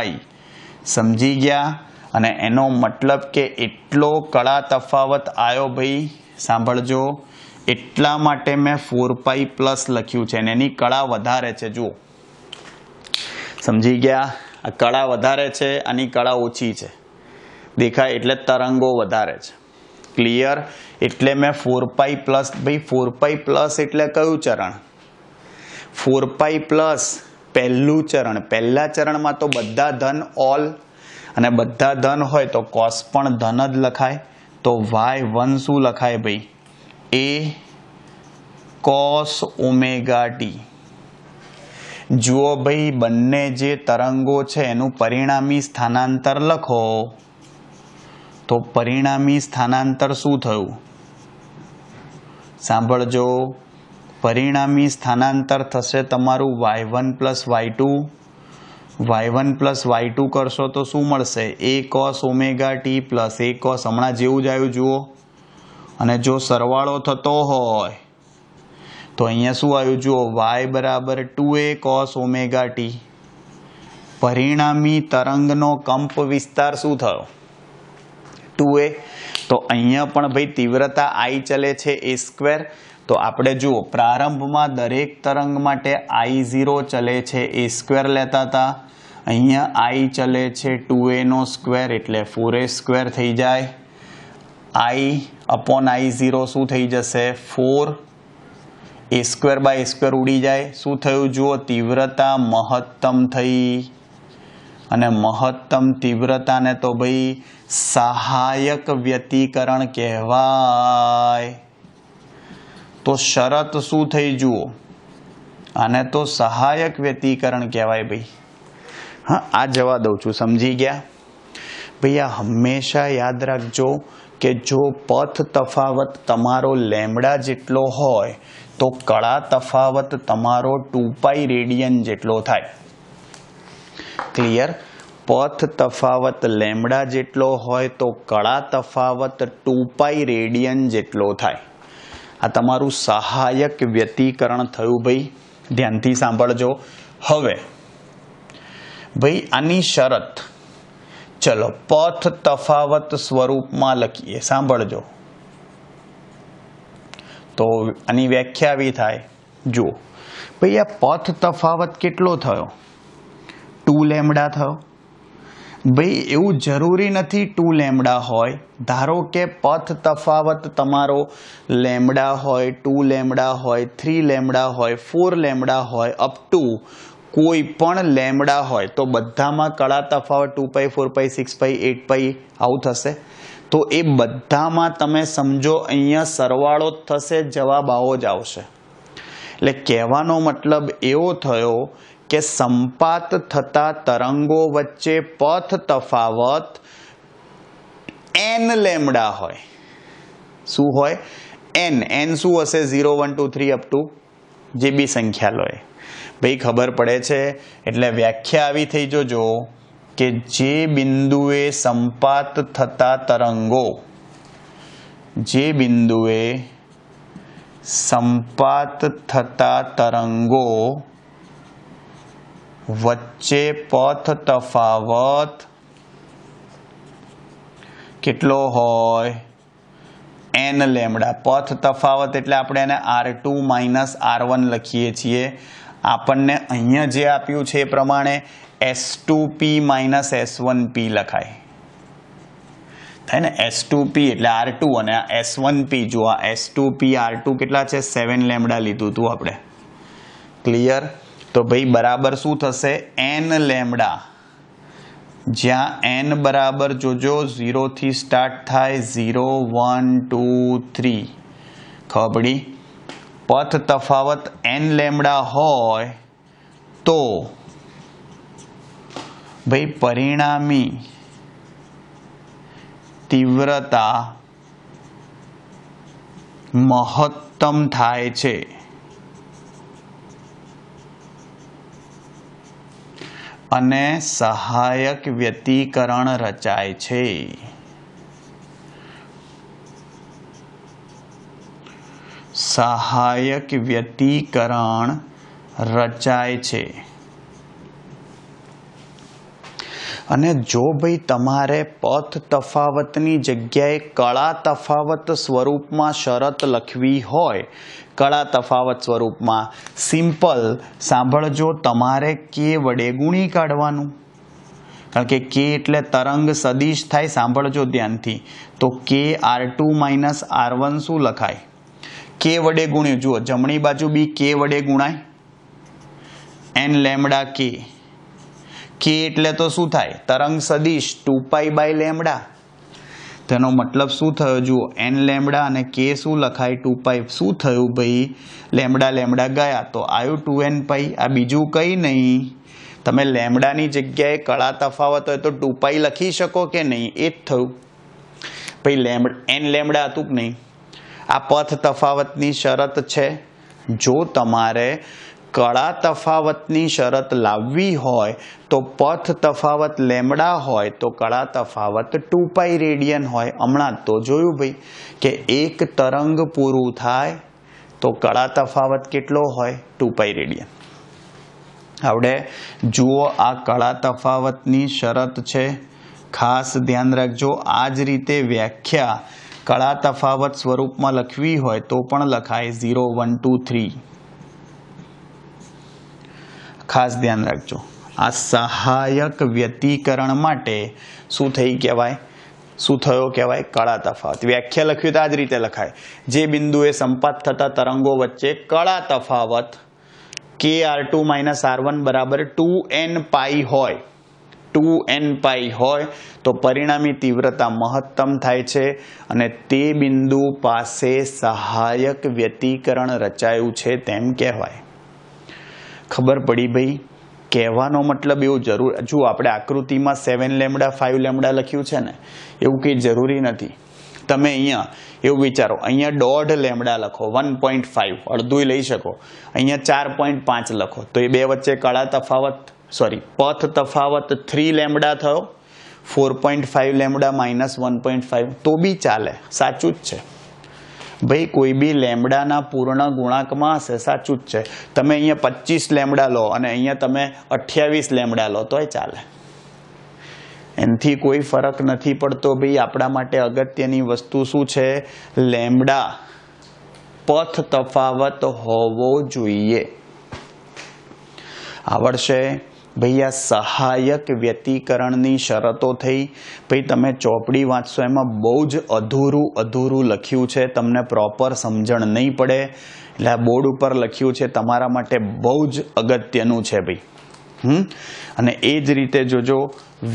સમજી ગયા? અને એનો મતલબ કે એટલો કળા તફાવત આવ્યો. ભાઈ સાંભળજો, એટલા માટે મેં 4π પ્લસ લખ્યું છે અને એની કળા વધારે છે. જુઓ સમજી ગયા? આ કળા વધારે છે, આની કળા ઓછી છે. દેખાય? એટલે તરંગો વધારે છે. ક્લિયર? એટલે મેં 4π પ્લસ. ભાઈ 4π પ્લસ એટલે કયું ચરણ? 4π પ્લસ પહેલું ચરણ. પહેલા ચરણમાં તો બધા ધન ઓલ, અને બધા ધન હોય તો કોસ પણ ધન જ લખાય. તો y1 શું લખાય? ભાઈ a cos ઓમેગા t. જુઓ ભાઈ બંને જે તરંગો છે એનું પરિણામી સ્થાનાંતર લખો. તો પરિણામી સ્થાનાંતર શું થયું? સાંભળજો, પરિણામી સ્થાનાંતર થશે તમારું y1 plus y2. y1 plus y2 કરશો તો શું મળશે? a cos omega t plus a cos, હમણાં જેવું જ આવ્યું જુઓ. અને જો સરવાળો થતો હોય તો અહીંયા શું આવ્યું જુઓ? y બરાબર 2a cos ઓમેગા t. પરિણામી તરંગનો કંપ વિસ્તાર શું થયો? 2a. તો અહીંયા પણ ભાઈ તીવ્રતા I ચલે છે a². તો આપણે જુઓ પ્રારંભમાં દરેક તરંગ માટે I0 ચલે છે a² લેતા હતા. અહીંયા I ચલે છે 2a નો સ્ક્વેર એટલે 4a² થઈ જાય. I/I0 શું થઈ જશે? 4. a²/a² ઉડી જાય. શું થયું જુઓ? તીવ્રતા મહત્તમ થઈ. અને મહત્તમ તીવ્રતાને તો ભાઈ સહાયક વ્યતિકરણ કહેવાય. તો શરત શું થઈ જુઓ? આને તો સહાયક વ્યતિકરણ કહેવાય. ભાઈ હા, આ જવા દઉં છું. સમજી ગયા? ભાઈ આ હંમેશા યાદ રાખજો કે જો પથ તફાવત તમારો લેમ્ડા જેટલો હોય તો કળા તફાવત તમારો 2π રેડિયન જેટલો થાય. ક્લિયર? પથ તફાવત લેમ્ડા જેટલો હોય તો કળા તફાવત 2π રેડિયન જેટલો થાય. આ તમારું સહાયક વ્યતિકરણ થયું. ભાઈ ધ્યાનથી સાંભળજો. હવે ભાઈ આની શરત ચલો પથ તફાવત સ્વરૂપમાં લખીએ. સાંભળજો તો આની વ્યાખ્યા આવી થાય. જુઓ ભાઈ આ પથ તફાવત કેટલો થયો? 2 લેમ્ડા થયો. ભાઈ એવું જરૂરી નથી 2 લેમ્ડા હોય. ધારો કે પથ તફાવત તમારો લેમ્ડા હોય, 2 લેમ્ડા હોય, 3 લેમ્ડા હોય, 4 લેમ્ડા હોય, અપ ટુ કોઈ પણ લેમ્ડા હોય, તો બધામાં કળા તફાવત 2 પાઈ, 4 પાઈ, 6 પાઈ, 8 પાઈ આવું થશે. તો એ બધામાં તમે સમજો અહીંયા સરવાળો જ થશે, જવાબ આવો જ આવશે. એટલે કહેવાનો મતલબ એવો થયો કે સંપાત થતા તરંગો વચ્ચે પથ તફાવત n લેમ્ડા હોય. શું હોય? n શું હશે? 0 1 2 3 અપ ટુ જે બી સંખ્યા લો એ. ભાઈ ખબર પડે છે. એટલે વ્યાખ્યા આવી થઈ જોજો કે જે બિંદુએ સંપાત થતા તરંગો, જે બિંદુએ સંપાત થતા તરંગો વચ્ચે પથ તફાવત કેટલો હોય? n lambda. પથ તફાવત એટલે આપણે એને R2 માઇનસ R1 લખીએ છીએ. આપણને અહીંયા જે આપ્યું છે એ પ્રમાણે S2P માઇનસ S1P લખાય. થાય ને? S2P એટલે R2 અને આ S1P. જો આ S2P R2 કેટલા છે? 7 લેમ્ડા લીધું હતું આપણે. ક્લિયર? તો ભાઈ બરાબર શું થશે? n lambda. જ્યાં n બરાબર જોજો 0 થી સ્ટાર્ટ થાય. 0 1 2 3. ખબર પડી? પથ તફાવત n લેમ્ડા હોય તો ભાઈ પરિણામી તીવ્રતા મહત્તમ થાય છે. અને સહાયક વ્યતિકરણ રચાય છે. સહાયક વ્યતિકરણ રચાય છે. અને જો ભાઈ તમારે પથ તફાવતની જગ્યાએ કળા તફાવત સ્વરૂપમાં શરત લખવી હોય, કળા તફાવત સ્વરૂપમાં સિમ્પલ સાંભળજો, તમારે કે વડે ગુણી કાઢવાનું. કારણ કે કે એટલે તરંગ સદિશ થાય. સાંભળજો ધ્યાનથી. તો કે R2 માઇનસ R1 શું લખાય? કે વડે ગુણ્યું. જુઓ જમણી બાજુ બી કે વડે ગુણાય. n લેમ્ડા કે. કે એટલે તો શું થાય? તરંગ સદિશ 2 પાઈ બાય લેમ્ડા. તેનો મતલબ શું થયો? જુઓ n લેમ્ડા અને કે શું લખાય? 2 પાઈ. શું થયું ભાઈ? લેમ્ડા લેમ્ડા ગયા તો આવ્યું 2n પાઈ. આ બીજું કંઈ નહીં. તમે લેમ્ડાની જગ્યાએ કળા તફાવત હોય તો 2 પાઈ લખી શકો કે નહીં? એ જ થયું ભાઈ. n લેમ્ડા હતું કે નહીં? આ પથ તફાવતની શરત છે. જો તમારે કળા તફાવતની શરત લાવવી હોય તો પથ તફાવત લેમ્ડા હોય તો કળા તફાવત 2 પાઈ રેડિયન હોય. હમણાં તો જોયું ભાઈ કે એક તરંગ પૂરું થાય તો કળા તફાવત કેટલો હોય? 2 પાઈ રેડિયન. આવડે? જુઓ આ કળા તફાવતની શરત છે. ખાસ ધ્યાન રાખજો. આ જ રીતે વ્યાખ્યા કળા તફાવત સ્વરૂપમાં લખવી હોય તો પણ લખાય 0 1 2 3. ખાસ ધ્યાન રાખજો. આ સહાયક વ્યતિકરણ માટે શું થઈ કહેવાય? શું થયો કહેવાય? કળા તફાવત. વ્યાખ્યા લખ્યું તો આ જ રીતે લખાય. જે બિંદુએ સંપાત થતા તરંગો વચ્ચે કળા તફાવત કે R2 માઇનસ R1 બરાબર 2n પાઈ હોય, 2n પાઈ હોય તો પરિણામી તીવ્રતા મહત્તમ થાય છે અને તે બિંદુ પાસે સહાયક વ્યતિકરણ રચાયું છે તેમ કહેવાય. ખબર પડી ભાઈ? કહેવાનો મતલબ એવું જરૂર, જો આપણે આકૃતિમાં 7 લેમ્ડા 5 લેમ્ડા લખ્યું છે ને, એવું કંઈ જરૂરી નથી. તમે અહીંયા એવું વિચારો, અહીંયા 1.5 લેમ્ડા લખો, 1.5 અડધું લઈ શકો. અહીંયા 4.5 લખો તો એ બે વચ્ચે કળા તફાવત પથ તફાવત 3 લેમ્ડા થયો. 4.5 લેમ્ડા માઇનસ 1.5 તો બી ચાલે, સાચું જ છે ભાઈ. કોઈ બી લેમ્ડાના પૂર્ણ ગુણાંકમાં હશે, સાચું જ છે. તમે અહીંયા 25 લેમ્ડા લો અને અહીંયા તમે 28 લેમ્ડા લો તોય ચાલે. એનાથી કોઈ ફરક નથી પડતો ભાઈ. આપણા માટે અગત્યની વસ્તુ શું છે? લેમ્ડા પથ તફાવત હોવો જોઈએ. આવડશે? ભાઈ આ સહાયક વ્યતિકરણની શરતો થઈ. ભાઈ તમે ચોપડી વાંચશો એમાં બહુ જ અધૂરું લખ્યું છે, તમને પ્રોપર સમજણ નહીં પડે એટલે આ બોર્ડ ઉપર લખ્યું છે, તમારા માટે બહુ જ અગત્યનું છે ભાઈ. અને એ જ રીતે જોજો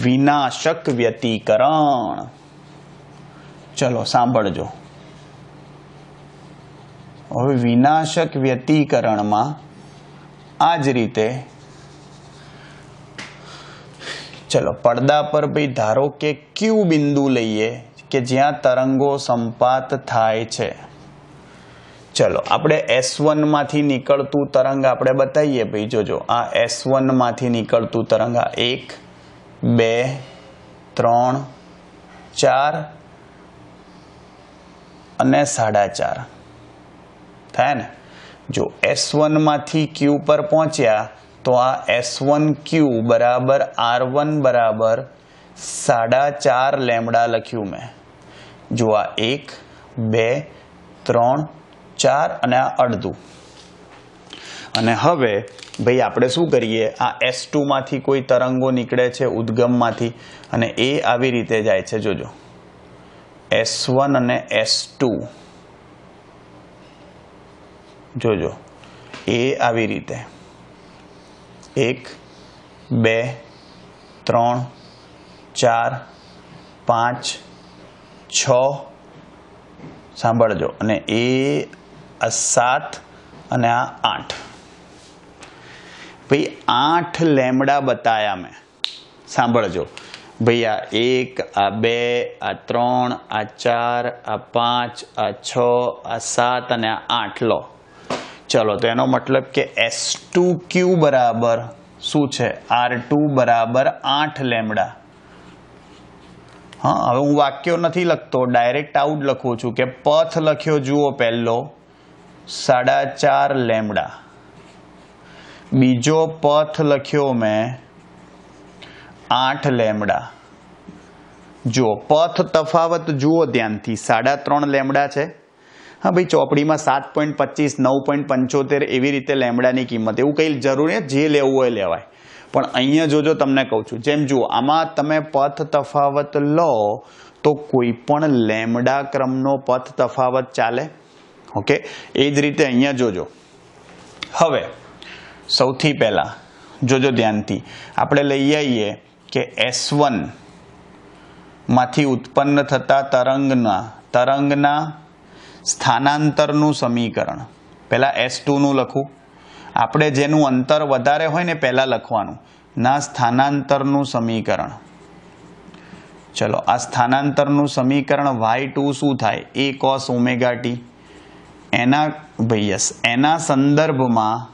વિનાશક વ્યતિકરણ. ચલો સાંભળજો. હવે વિનાશક વ્યતિકરણમાં આ જ રીતે ચલો પડદા પર ભાઈ ધારો કે ક્યુ બિંદુ લઈએ કે જ્યાં તરંગો સંપાત થાય છે. ચલો આપણે S1 માંથી નીકળતું તરંગ આપણે બતાવીએ ભાઈ. જોજો આ S1 માંથી નીકળતું તરંગ આ 1 2 3 4 અને 4.5 થાય ને. જો S1 માંથી Q પર પહોંચ્યા તો આ S1Q બરાબર R1 બરાબર 4.5 લેમ્બડા લખ્યું મેં. જો આ 1 2 3 4 અને આ અડધું. અને હવે ભાઈ આપણે શું કરીએ, આ S2 માંથી કોઈ તરંગો નીકળે છે ઉદ્ગમમાંથી અને એ આવી રીતે જાય છે. જોજો S1 અને S2 જોજો એ આવી રીતે 1 2 3 4 5 6 સાંભળજો અને એ આ 7 અને આ 8. ભાઈ 8 લેમ્બડા બતાયા મેં. સાંભળજો ભાઈ આ 1 આ 2 આ 3 આ 4 આ 5 આ 6 આ 7 અને આ 8 લો. ચલો તો એનો મતલબ કે S2Q બરાબર શું છે, R2 બરાબર 8 લેમ્બડા. હા હવે હું વાક્યો નથી લખતો, ડાયરેક્ટ આઉટ લખું છું કે પથ લખ્યો જુઓ પહેલો 4.5 લેમ્બડા, બીજો પથ લખ્યો મેં 8 લેમ્બડા. જો પથ તફાવત જુઓ ધ્યાનથી 3.5 લેમ્બડા છે. હા ભાઈ ચોપડીમાં 7.25 9.75 એવી રીતે લેમ્બડાની કિંમત, એવું કંઈ જરૂર નથી, જે લેવું હોય લેવાય. પણ અહીંયા જોજો તમને કહું છું, જેમ જુઓ આમાં તમે પથ તફાવત લો તો કોઈ પણ લેમ્બડા ક્રમનો પથ તફાવત ચાલે. ઓકે એ જ રીતે અહીંયા જોજો. હવે સૌથી પહેલા જોજો ધ્યાનથી આપણે લઈ આવીએ કે S1 માંથી ઉત્પન્ન થતા તરંગના સ્થાનાંતરનું સમીકરણ. પહેલા S2 નું લખું, આપણે જેનું અંતર વધારે હોય ને પહેલા લખવાનું, ના સ્થાનાંતરનું સમીકરણ. ચલો આ સ્થાનાંતરનું સમીકરણ y2 શું થાય, a cos ઓમેગા t. એના સંદર્ભમાં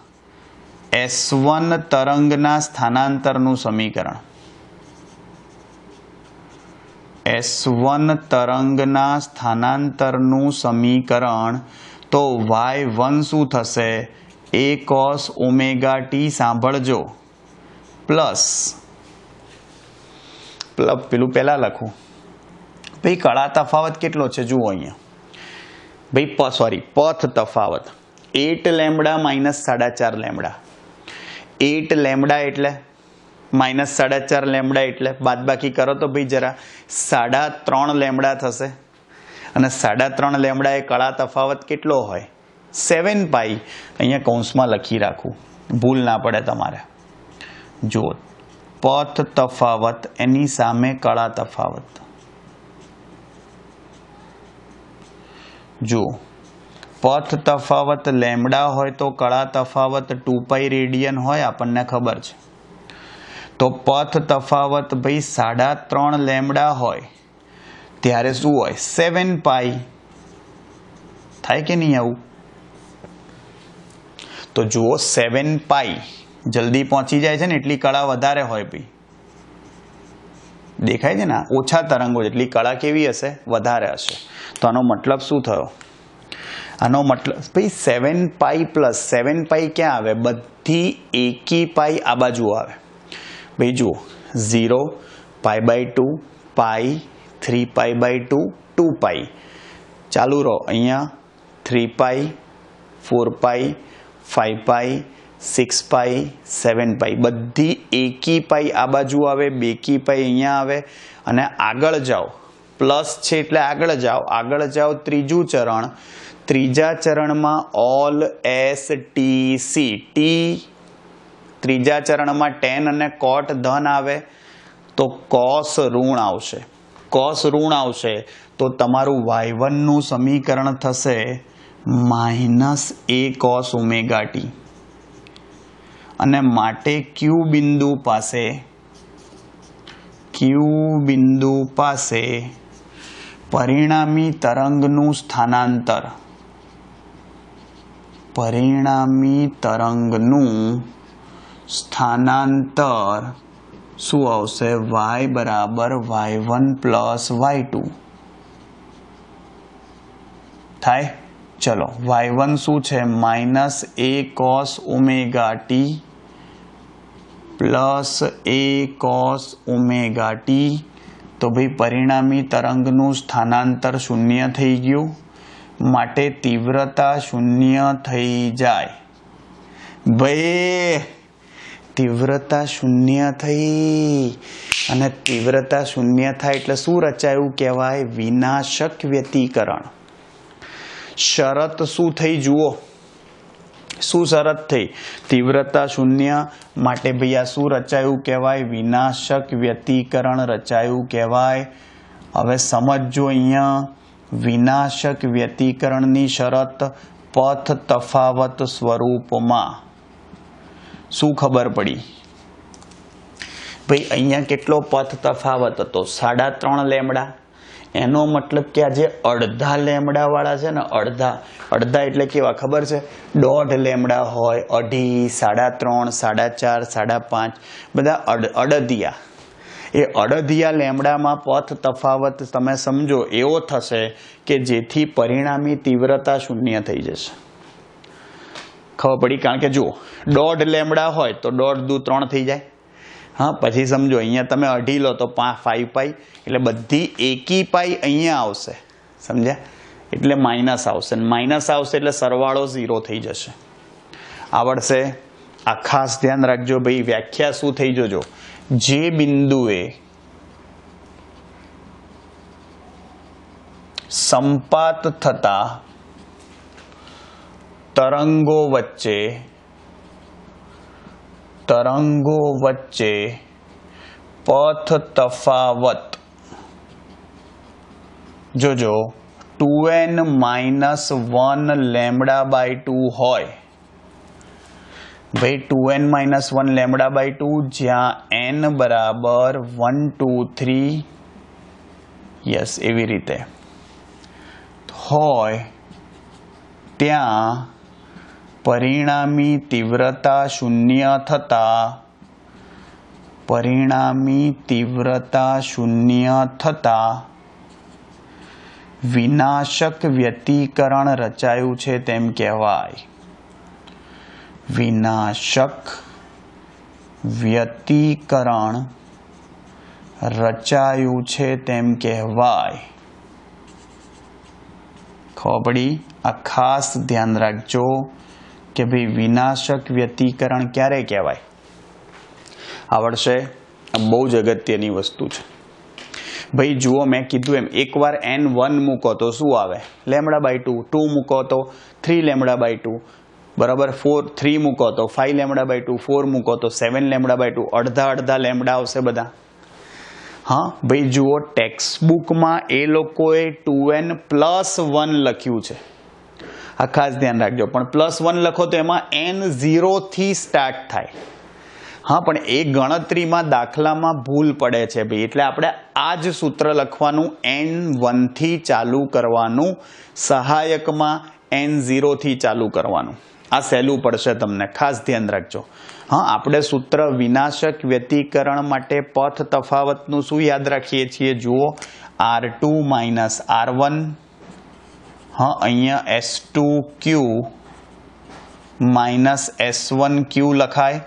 S1 તરંગના સ્થાનાંતરનું સમીકરણ. S1 તરંગના સ્થાનાંતરનું સમીકરણ તો y1 શું થશે, a cos ઓમેગા t. સાંભળજો પ્લસ પેલું પહેલા લખું ભાઈ કળા તફાવત કેટલો છે જુઓ અહીંયા ભાઈ પથ તફાવત 8 લેમ્બડા માઇનસ 4.5 લેમ્બડા. 8 લેમ્બડા એટલે માઇનસ 4.5 લેમ્બડા એટલે બાદ બાકી કરો તો ભાઈ જરા 3.5 લેમ્બડા થશે. અને 3.5 લેમ્બડા એ કળા તફાવત કેટલો હોય, 7 પાઈ. અહીંયા કૌંસમાં લખી રાખું, ભૂલ ના પડે તમારે. જો પથ તફાવત એની સામે કળા તફાવત. જો પથ તફાવત લેમ્બડા હોય તો કળા તફાવત 2 પાઈ રેડિયન હોય, આપણને ખબર છે. તો પથ તફાવત ભાઈ 3.5 લેમ્બડા હોય ત્યારે શું હોય, 7 પાઈ થાય કે નહીં આવું. તો જુઓ 7 પાઈ જલ્દી પહોંચી જાય છે ને એટલી કળા વધારે હોય ભાઈ, દેખાય છે ને. ઓછા તરંગો જેટલી કળા કેવી હશે, વધારે હશે. તો આનો મતલબ શું થયો, આનો મતલબ ભાઈ 7 પાઈ પ્લસ 7 પાઈ ક્યાં આવે, બધી એકી પાઈ આ બાજુ આવે ભાઈ. જુઓ 0 π/2 પાઈ 3 π/2 2 પાઈ ચાલુ રહો. અહીંયા 3 પાઈ 4 પાઈ 5 પાઈ 6 પાઈ 7 પાઈ બધી એકી પાઈ આ બાજુ આવે, બેકી પાઈ અહીંયા આવે અને આગળ જાઓ પ્લસ છે એટલે આગળ જાઓ ત્રીજું ચરણ, ત્રીજા ચરણમાં ઓલ STC ટી, ત્રીજા ચરણમાં tan અને cot ધન આવે તો cos ઋણ આવશે, cos ઋણ આવશે તો તમારું y1 નું સમીકરણ થશે -a cos ઓમેગા t અને માટે Q બિંદુ પાસે પરિણામી તરંગનું સ્થાનાંતર શું આવશે? y બરાબર y1 પ્લસ y2 થાય. ચલો y1 શું છે? -a cos omega t plus a cos omega t. તો ભાઈ પરિણામી તરંગનું સ્થાનાંતર શૂન્ય થઈ ગયું માટે તીવ્રતા શૂન્ય થઈ જાય. ભાઈ તીવ્રતા શૂન્ય થઈ અને તીવ્રતા શૂન્ય થાય એટલે શું રચાયું કહેવાય? વિનાશક વ્યતિકરણ. શરત શું થઈ જુઓ, શું શરત થઈ? તીવ્રતા શૂન્ય માટે ભાઈ આ શું રચાયું કહેવાય? વિનાશક વ્યતિકરણ રચાયું કહેવાય. હવે સમજો અહીંયા વિનાશક વ્યતિકરણની શરત પથ તફાવત સ્વરૂપમાં. શું ખબર પડી ભાઈ? અહીંયા કેટલો પથ તફાવત હતો? 3.5 લેમડા. એનો મતલબ કે આ જે અડધા લેમડા વાળા છે ને, અડધા એટલે કેવા ખબર છે? 1.5 લેમડા હોય, 2.5, 3.5, 4.5, 5 બધા અડધિયા. એ અડધિયા લેમડામાં પથ તફાવત તમે સમજો એવો થશે કે જેથી પરિણામી તીવ્રતા શૂન્ય થઈ જશે. ખબર પડી? કારણ કે જુઓ 1.5 લેમડા હોય તો 1.5 દુ 3 થઈ જાય. હા, પછી સમજો અહીંયા તમે અઢી લો તો 5 પાઈ એટલે બધી એકી પાઈ અહીંયા આવશે, સમજ્યા? એટલે માઇનસ આવશે, માઇનસ આવશે એટલે સરવાળો 0 થઈ જશે. આવડશે? આ ખાસ ધ્યાન રાખજો ભાઈ. વ્યાખ્યા શું થઈ જોજો. જે બિંદુએ સંપાત થતા તરંગો વચ્ચે પથ તફાવત જોજો 2n-1 લેમ્બડા બાય 2 હોય. ભાઈ 2n-1 લેમ્બડા બાય 2 જ્યાં n બરાબર 1 2 3 યસ એવી રીતે હોય ત્યાં પરિણામી તીવ્રતા શૂન્ય થતા વિનાશક વ્યતિકરણ રચાયું છે તેમ કહેવાય. વિનાશક વ્યતિકરણ રચાયું છે તેમ કહેવાય. ખબર પડી? આ ખાસ ધ્યાન રાખજો કે ભાઈ વિનાશક વ્યતિકરણ ક્યારે કહેવાય. આવડશે? બહુ જ અગત્યની વસ્તુ છે ભાઈ. જુઓ મેં કીધું એમ એકવાર n1 મૂકો તો શું આવે? Lambda by 2. 2 મૂકો તો 3 લેમ્બડા બાય 2 બરાબર. 3 મૂકો તો 5 લેમ્બડા બાય 2. 4 મૂકો તો 7 લેમ્બડા બાય 2. અડધા લેમ્બડા આવશે બધા. હા ભાઈ જુઓ ટેક્સ્ટ બુકમાં એ લોકોએ 2n+1 લખ્યું છે. આ ખાસ ધ્યાન રાખજો. પણ +1 લખો તો એમાં n 0 થી સ્ટાર્ટ થાય. હા પણ એ ગણતરીમાં દાખલામાં ભૂલ પડે છે ભાઈ. એટલે આપણે આ જ સૂત્ર લખવાનું, n1 થી ચાલુ કરવાનું, સહાયકમાં n0 થી ચાલુ કરવાનું. આ સહેલું પડશે તમને, ખાસ ધ્યાન રાખજો. હા આપણે સૂત્ર વિનાશક વ્યતિકરણ માટે પથ તફાવતનું શું યાદ રાખીએ છીએ? જુઓ R2 - R1. હા અહીંયા S2Q - S1Q લખાય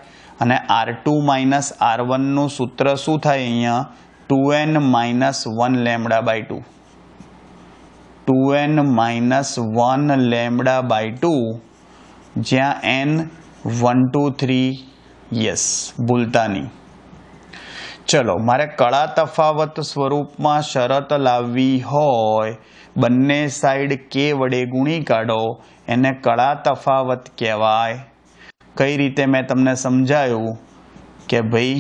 અને R2 - R1 નું સૂત્ર શું થાય? અહીંયા 2n-1 lambda by 2. 2n-1 lambda by 2 જ્યાં n 1 2 3 યસ, ભૂલતા નહીં. ચલો, મારે કળા તફાવત સ્વરૂપમાં શરત લાવવી હોય, બંને સાઈડ કે વડે ગુણી કાઢો, એને કળા તફાવત કહેવાય. કઈ રીતે મેં તમને સમજાયું કે ભાઈ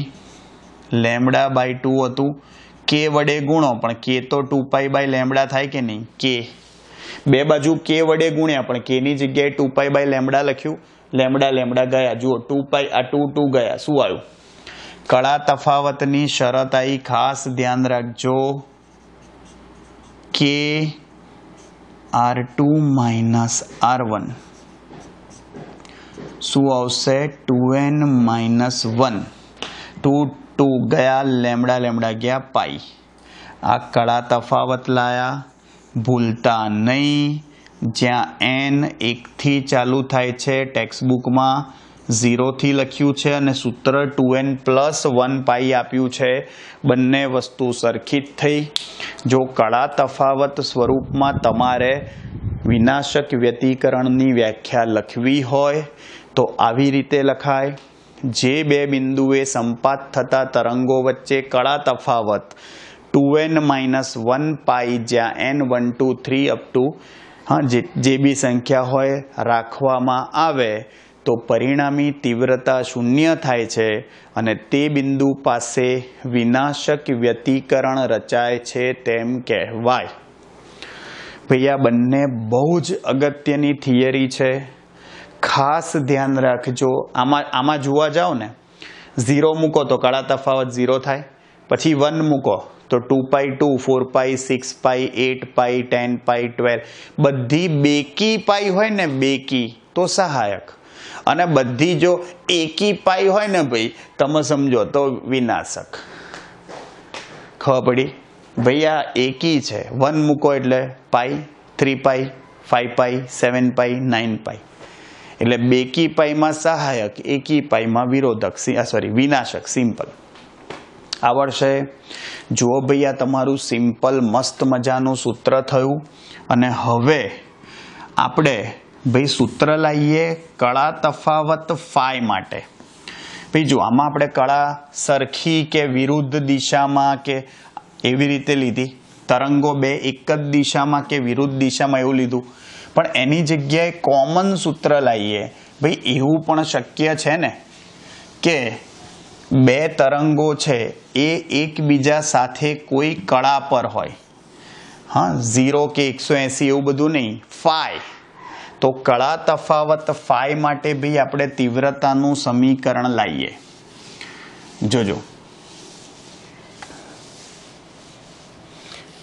λ/2 હતું, કે વડે ગુણો, પણ કે તો 2π/λ થાય કે નહીં? કે બે બાજુ કે વડે ગુણ્યા, પણ કે ની જગ્યાએ 2π/λ લખ્યું, લેમડા ગયા, જુઓ 2π, આ 2 ગયા, શું આવ્યું? કળા તફાવતની શરત આવી. ખાસ ધ્યાન રાખજો કે R2 - R1 શું આવશે? 2n - 1, 2 ગયા, લેમડા ગયા, પાઈ. આ કળા તફાવત લાયા, ભૂલતા નહીં. જ્યાં n 1 થી ચાલુ થાય છે, ટેક્સ્ટ બુકમાં 0 થી લખ્યું છે અને સૂત્ર 2n + 1 પાઈ આપ્યું છે. બંને વસ્તુ સરખી જ થઈ. જો કળા તફાવત સ્વરૂપમાં તમારે વિનાશક વ્યતિકરણની વ્યાખ્યા લખવી હોય તો આવી રીતે લખાય. જે બે બિંદુએ સંપાત થતા તરંગો વચ્ચે કળા તફાવત 2n - 1 પાઈ, જ્યાં n 1 2 3 અપ ટુ જે બી સંખ્યા હોય રાખવામાં આવે તો પરિણામી તીવ્રતા 0 થાય છે અને તે બિંદુ પાસે વિનાશક વ્યતિકરણ રચાય છે તેમ કહેવાય. ભાઈ આ બંને બહુ જ અગત્યની થિયરી છે. ખાસ ધ્યાન રાખજો. આમાં જોવા જાઓ ને, 0 મૂકો તો કળા તફાવત 0 થાય, પછી 1 મૂકો તો 2π 2 4π 6π 8π 10π 12, બધી બેકી પાઈ હોય ને, બેકી તો સહાયક, અને બધી જો એકી પાઈ હોય ને ભાઈ, તમે સમજો તો વિનાશક. ખબર પડી? ભાઈ આ એકી છે, 1 મૂકો એટલે પાઈ, 3π 5π 7π 9π, એટલે બેકી પાઈમાં સહાયક, એકી પાઈમાં વિરોધક, વિનાશક. સિમ્પલ આવડશે? જુઓ ભાઈ, આ તમારું સિમ્પલ મસ્ત મજાનું સૂત્ર થયું. અને હવે આપણે ભાઈ સૂત્ર લાવીએ કળા તફાવત ફાઈ માટે. ભાઈ જો આમાં આપણે કળા સરખી કે વિરુદ્ધ દિશામાં કે એવી રીતે લીધી, તરંગો બે એક જ દિશામાં કે વિરુદ્ધ દિશામાં એવું લીધું, પણ એની જગ્યાએ કોમન સૂત્ર લાવીએ. ભાઈ એવું પણ શક્ય છે ને કે બે તરંગો છે એ એકબીજા સાથે કોઈ કળા પર હોય, 0 કે 180 એવું બધું નહીં, ફાઈ. તો કળા તફાવત ફાઈ માટે ભાઈ આપણે તીવ્રતાનું સમીકરણ લાવીએ. જોજો,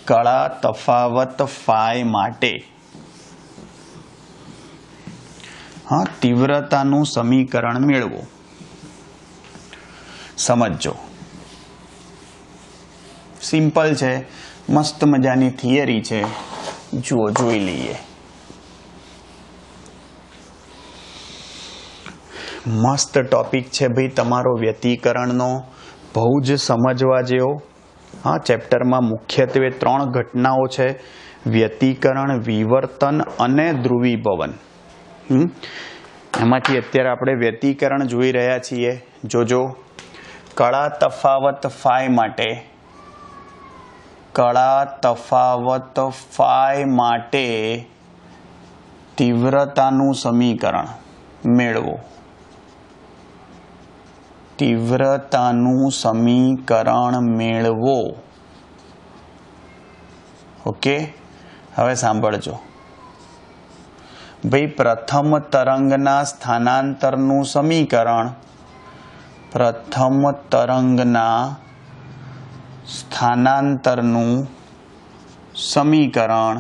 કળા તફાવત ફાઈ માટે તીવ્રતાનું સમીકરણ મેળવો. સમજો, સિમ્પલ છે, મસ્ત મજાની થિયરી છે. જુઓ, જોઈ લઈએ. મસ્ત ટોપિક છે ભાઈ તમારો વ્યતિકરણનો, બહુ જ સમજવા જેવો. ચેપ્ટરમાં મુખ્યત્વે 3 ઘટનાઓ છે: વ્યતિકરણ, વિવર્તન અને ધ્રુવીભવન. એમાંથી અત્યારે આપણે વ્યતિકરણ જોઈ રહ્યા છીએ. જોજો, કળા તફાવત ફાઈ માટે, કળા તફાવત ફાઈ માટે તીવ્રતાનું સમીકરણ મેળવો. તીવ્રતાનું સમીકરણ મેળવો. ઓકે, હવે સાંભળજો ભાઈ. પ્રથમ તરંગના સ્થાનાંતરનું સમીકરણ, પ્રથમ તરંગના સ્થાનાંતરનું સમીકરણ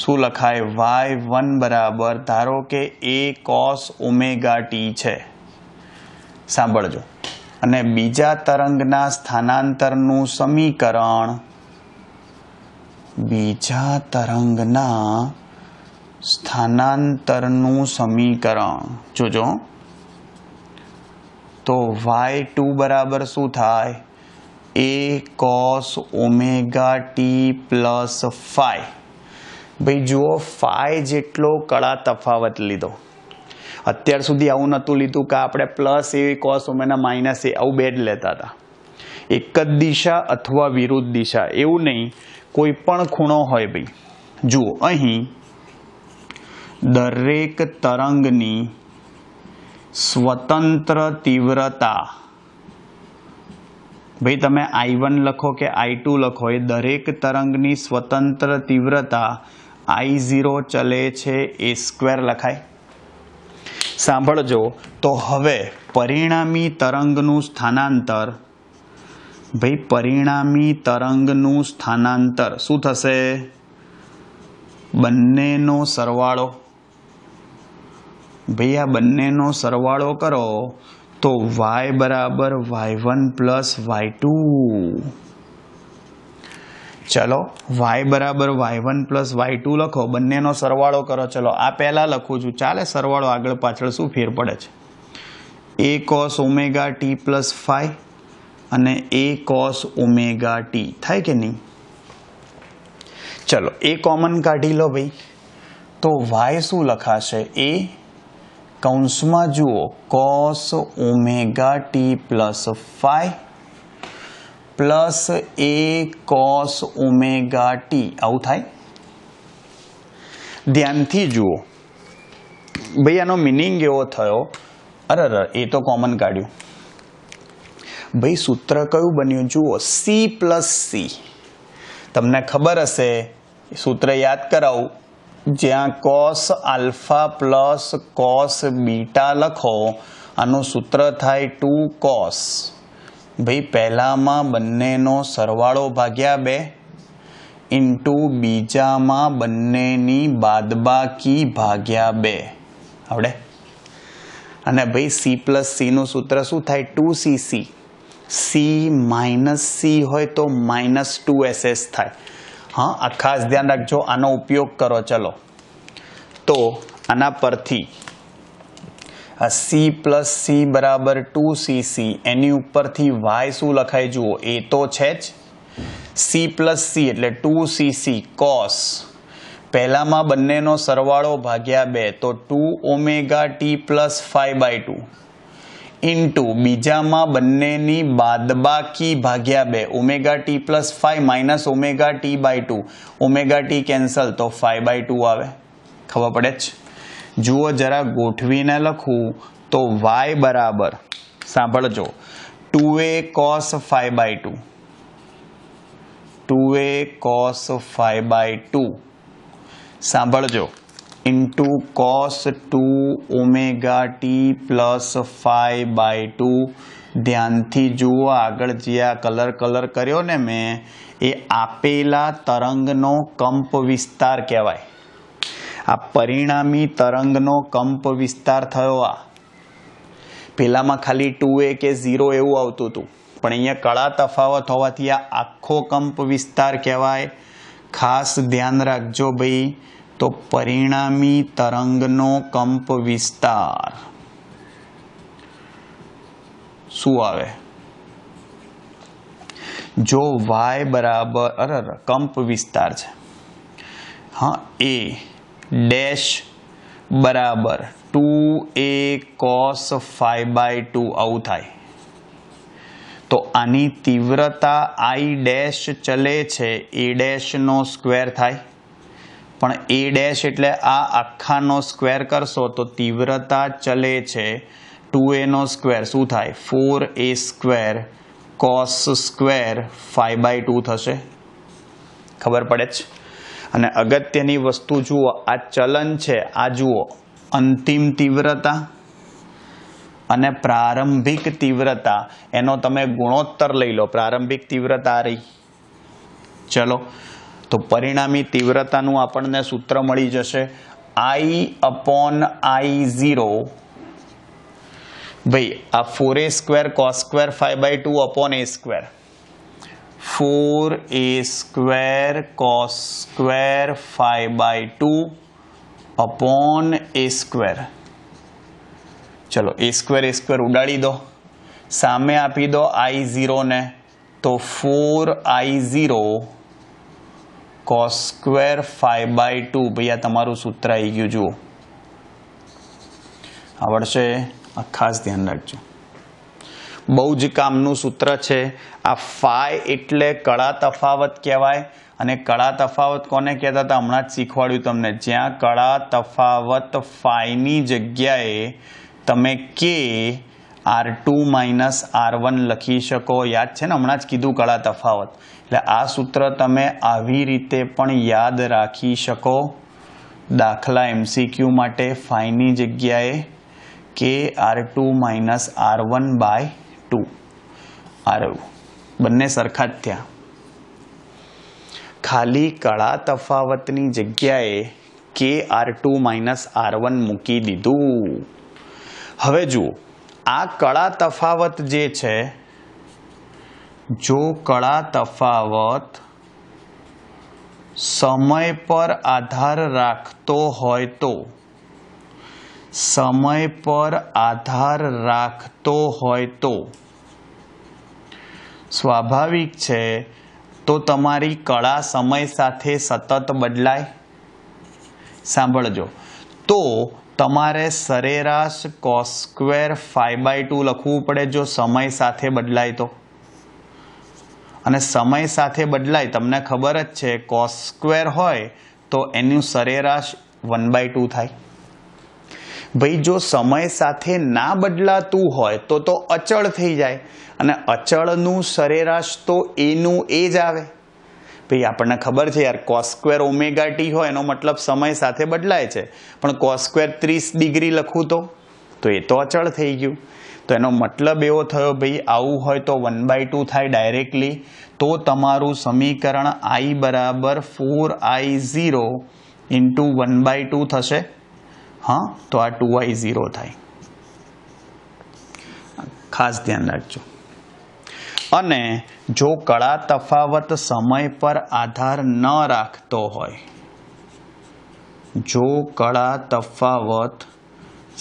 શું લખાય? y1 બરાબર, ધારો કે a cos ωt છે. સાંભળજો. અને બીજા તરંગના સ્થાનાંતરનું સમીકરણ, બીજા તરંગના સ્થાનાંતરનું સમીકરણ જોજો. તો y2 બરાબર શું થાય? a cos ωt plus phi. ભાઈ જુઓ, ફાઈ જેટલો કળા તફાવત લીધો અત્યાર સુધી આવું નહોતું લીધું કે આપણે પ્લસ એ કોસ ઓમેના માઇનસ એ આવું બે જ લેતા હતા. એક જ દિશા અથવા વિરુદ્ધ દિશા એવું નહીં, કોઈ પણ ખૂણો હોય ભાઈ. જુઓ અહીં દરેક તરંગની સ્વતંત્ર તીવ્રતા, ભાઈ તમે I1 લખો કે I2 લખો, એ દરેક તરંગની સ્વતંત્ર તીવ્રતા I0 ચલે છે એ સ્ક્વેર લખાય. સાંભળજો, તો હવે પરિણામી તરંગનું સ્થાનાંતર, ભાઈ પરિણામી તરંગનું સ્થાનાંતર શું થશે? બંનેનો સરવાળો. ભાઈ આ બંનેનો સરવાળો કરો તો y બરાબર y1 પ્લસ y2. ચલો y બરાબર y1 પ્લસ y2 લખો, બંનેનો સરવાળો કરો. ચલો આ પહેલા લખું છું, ચાલે સરવાળો આગળ પાછળ શું ફેર પડે છે? a cos omega t plus 5 અને a cos ઓમેગા t થાય કે નહીં? ચલો એ કોમન કાઢી લો ભાઈ, તો y શું લખાશે? a કૌંસમાં જુઓ cos omega t plus 5 plus a cos omega t, આવું થાય. ધ્યાનથી જુઓ ભાઈ, આનો મિનિંગ એવો થયો, અરે એ તો કોમન કાઢ્યું ભાઈ. સૂત્ર કયું બન્યું? જુઓ c પ્લસ c. તમને ખબર હશે, સૂત્ર યાદ કરાવું, જ્યાં cos alpha plus cos beta લખો, આનું સૂત્ર થાય 2 cos. ભાઈ પહેલામાં બંનેનો સરવાળો ભાગ્યા 2 ઇન્ટુ બીજામાં બંનેની બાદબાકી ભાગ્યા 2. આવડે? અને ભાઈ c પ્લસ c નું સૂત્ર શું થાય? 2cc. c માઇનસ c હોય તો માઇનસ 2ss થાય. હા, આ ખાસ ધ્યાન રાખજો, આનો ઉપયોગ કરો. ચલો તો આના પરથી c પ્લસ c બરાબર 2cc, એની ઉપરથી y શું લખાય? જુઓ એ તો છે જ, c પ્લસ c એટલે 2cc cos, પહેલામાં બંનેનો સરવાળો ભાગ્યા 2 તો 2 ઓમેગા t પ્લસ 5/2 ઇન્ટુ બીજામાં બંનેની બાદબાકી ભાગ્યા 2, omega t plus 5 minus omega t/2, omega t cancel તો 5/2 આવે. ખબર પડે જ? જુઓ જરા ગોઠવીને લખું તો y બરાબર, સાંભળજો, 2a cos 5/2, 2a cos 5/2, સાંભળજો, into cos 2 omega t plus 5/2. ધ્યાનથી જુઓ, આગળ જે આ કલર કર્યો ને મેં, એ આપેલા તરંગનો કંપ વિસ્તાર કહેવાય. આ પરિણામી તરંગનો કંપ વિસ્તાર થયો. આ પેલામાં ખાલી 2a કે 0 એવું આવતું હતું, પણ અહીંયા કળા તફાવત હોવાથી આ આખો કંપ વિસ્તાર કહેવાય. ખાસ ધ્યાન રાખજો ભાઈ, તો પરિણામી તરંગનો કંપ વિસ્તાર શું આવે? જો y બરાબર, કંપ વિસ્તાર છે, હા, a ડેશ બરાબર 2a cos 5/2 આવું થાય. તો આની તીવ્રતા I ડેશ ચલે છે, a ડેશ નો સ્ક્વેર થાય, પણ a ડેશ એટલે આ આખાનો સ્ક્વેર કરશો તો તીવ્રતા ચલે છે 2a નો સ્ક્વેર શું થાય? 4a સ્ક્વેર cos સ્ક્વેર 5/2 થશે. ખબર પડે છે? અને અગત્યની વસ્તુ જુઓ, આ ચલન છે, આ જુઓ અંતિમ તીવ્રતા અને પ્રારંભિક તીવ્રતા, એનો તમે ગુણોત્તર લઈ લો. પ્રારંભિક તીવ્રતા આ રહી. ચલો તો પરિણામી તીવ્રતાનું આપણને સૂત્ર મળી જશે I/I0. ભાઈ આ 4a square cos square 5/2 upon a square, 4a square cos square 5/2 upon a square. ચલો a સ્ક્વેર ઉડાડી દો, સામે આપી દો I0 ને, તો 4I0 cos સ્ક્વેર 5/2. ભાઈ આ તમારું સૂત્ર આવી ગયું. જુઓ આવડશે? આ ખાસ ધ્યાન રાખજો. બહુ જ કામનું સૂત્ર છે આ. ફાઈ એટલે કળા તફાવત કહેવાય. અને કળા તફાવત કોને કહેતા હતા હમણાં જ શીખવાડ્યું તમને. જ્યાં કળા તફાવત ફાઈની જગ્યાએ તમે કે R2 માઇનસ R1 લખી શકો. યાદ છે ને, હમણાં જ કીધું કળા તફાવત. એટલે આ સૂત્ર તમે આવી રીતે પણ યાદ રાખી શકો. દાખલા MCQ માટે ફાઈની જગ્યાએ કે R2 માઇનસ R1 બાય 2 આવ્યું. બંને સરખા જ થયા. ખાલી કળા તફાવતની જગ્યાએ કે R2 માઇનસ R1 મૂકી દીધું. હવે જુઓ, આ કળા તફાવત જે છે, જો કળા તફાવત સમય પર આધાર રાખતો હોય તો, સમય પર આધાર રાખતો હોય તો સ્વાભાવિક છે તો તમારી કળા સમય સાથે સતત બદલાય. સાંભળજો, તો તમારે સરેરાશ cos સ્ક્વેર 5/2 લખવું પડે જો સમય સાથે બદલાય તો. અને સમય સાથે બદલાય તમને ખબર જ છે, cos સ્ક્વેર હોય તો એનું સરેરાશ 1/2 થાય. ભાઈ જો સમય સાથે ના બદલાતું હોય તો અચળ થઈ જાય. અને અચળનું સરેરાશ તો એનું એ જ આવે. ભાઈ આપણને ખબર છે યાર, cos સ્ક્વેર ઓમેગા ટી હોય એનો મતલબ સમય સાથે બદલાય છે. પણ cos સ્ક્વેર 30 ડિગ્રી લખું તો એ તો અચળ થઈ ગયું. તો એનો મતલબ એવો થયો ભાઈ આવું હોય તો 1/2 થાય ડાયરેક્ટલી. તો તમારું સમીકરણ I બરાબર 4I0 ઇન્ટુ 1/2 થશે. હા, તો આ 2I0 થાય. ખાસ ધ્યાન રાખજો. અને જો કળા તફાવત સમય પર આધાર ન રાખતો હોય, જો કળા તફાવત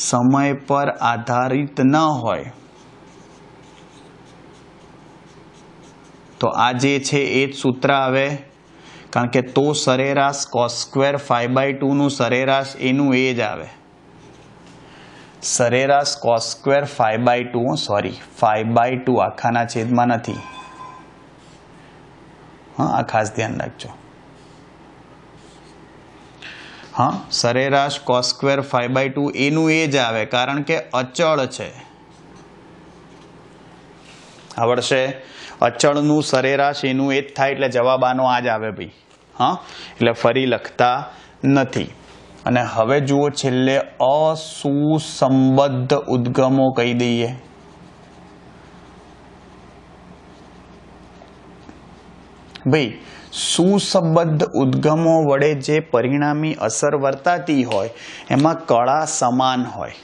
સમય પર આધારિત ન હોય તો આ જે છે એ જ સૂત્ર આવે. કારણ કે તો સરેરાશ cos સ્ક્વેર 5/2 નું સરેરાશ એનું એ જ આવે. સરેરાશ cos સ્ક્વેર 5/2, સોરી 5/2 આખાના છેદમાં નથી. હા, આ ખાસ ધ્યાન રાખજો. હા, સરેરાશ cos સ્ક્વેર 5/2 એનું એ જ આવે કારણ કે અચળ છે. આવડશે? અચળનું સરેરાશ એનું એ જ થાય એટલે જવાબ આનો આ જ આવે ભાઈ. હા, એટલે ફરી લખતા નથી. અને હવે જુઓ છેલ્લે અસુસંબદ્ધ ઉદ્ગમો કહી દઈએ. ભાઈ સુસંબદ્ધ ઉદ્ગમો વડે જે પરિણામી અસર વર્તાતી હોય એમાં કળા સમાન હોય.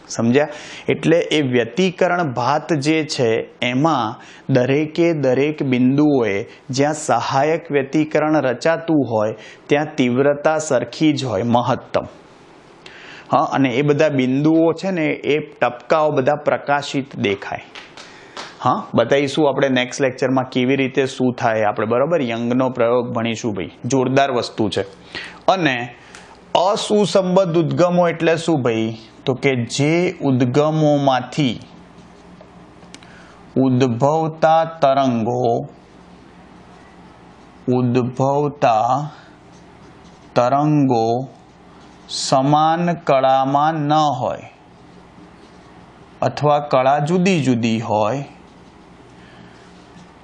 સમજ્યા? એટલે એ વ્યતિકરણ ભાત જે છે એમાં દરેકે દરેક બિંદુઓએ જ્યાં સહાયક વ્યતિકરણ રચાતું હોય ત્યાં તીવ્રતા સરખી જ હોય, મહત્તમ. હા, અને એ બધા બિંદુઓ છે ને એ ટપકાઓ બધા પ્રકાશિત દેખાય. હા, બતાવીશું આપણે નેક્સ્ટ લેક્ચરમાં કેવી રીતે શું થાય આપણે, બરાબર? યંગનો પ્રયોગ ભણીશું ભાઈ, જોરદાર વસ્તુ છે. અને અસુસંબદ્ધ ઉદ્ગમો એટલે શું ભાઈ? તો કે જે ઉદ્ગમોમાંથી ઉદ્ભવતા તરંગો સમાન કળામાં ન હોય અથવા કળા જુદી જુદી હોય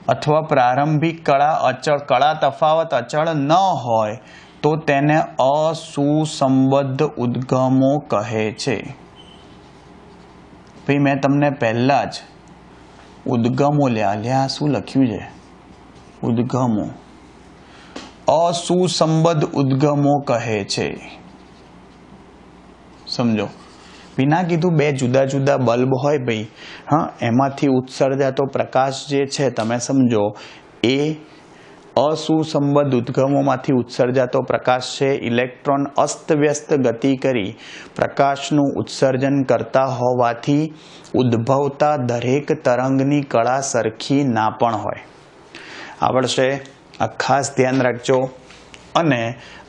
અથવા પ્રારંભિક કળા તફાવત અચળ ન હોય તો તેને અસુસંબદ્ધ ઉદ્ગમો કહે છે. ભાઈ મેં તમને પહેલા જ ઉદ્ગમો લ્યા શું લખ્યું છે? ઉદ્ગમો. અસુસંબદ્ધ ઉદ્ગમો કહે છે. સમજો? વિના કીધું બે જુદા જુદા બલ્બ હોય ભાઈ, હા, એમાંથી ઉત્સર્જાતો પ્રકાશ જે છે તમે સમજો એ અસુસંબદ્ધ ઉદ્ગમોમાંથી ઉત્સર્જાતો પ્રકાશ છે. ઇલેક્ટ્રોન અસ્તવ્યસ્ત ગતિ કરી પ્રકાશનું ઉત્સર્જન કરતા હોવાથી ઉદ્ભવતા દરેક તરંગની કળા સરખી ના પણ હોય. આવડશે? આ ખાસ ધ્યાન રાખજો. અને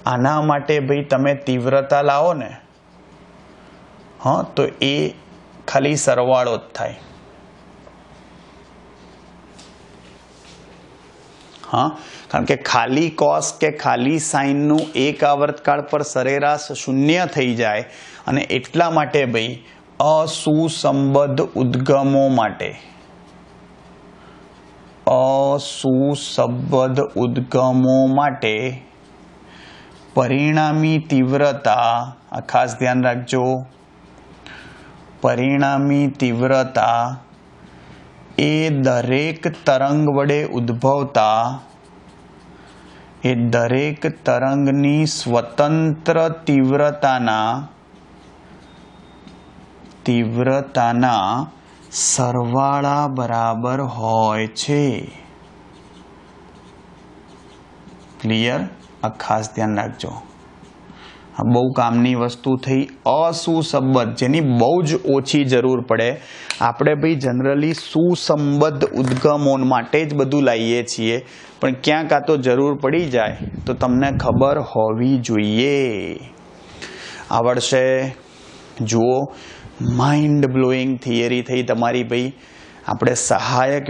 આના માટે ભાઈ તમે તીવ્રતા લાવો ને हाँ, तो એ ખાલી સરવાળો જ થાય. હા, કારણ કે ખાલી કોસ કે ખાલી સાઇનનું એક આવર્તકાળ પર સરેરાશ શૂન્ય થઈ જાય અને એટલા માટે ભાઈ અસુસંબદ્ધ ઉદ્ગમો માટે પરિણામી તીવ્રતા, આ ખાસ ધ્યાન રાખજો, પરિણામી તીવ્રતા એ દરેક તરંગ વડે ઉદ્ભવતા, એ દરેક તરંગની સ્વતંત્ર તીવ્રતાના સરવાળા બરાબર હોય છે. ક્લિયર? આ ખાસ ધ્યાન રાખજો. આ બહુ કામની વસ્તુ થઈ. અસુસંબદ્ધ, જેની બહુ જ ઓછી જરૂર પડે. આપણે ભાઈ જનરલી સુસંબદ્ધ ઉદ્ગમો માટે જ બધું લાવીએ છીએ, પણ ક્યાંક આ તો જરૂર પડી જાય તો તમને ખબર હોવી જોઈએ. આવડશે? જુઓ, માઇન્ડ બ્લોઈંગ થિયરી થઈ તમારી ભાઈ. આપણે સહાયક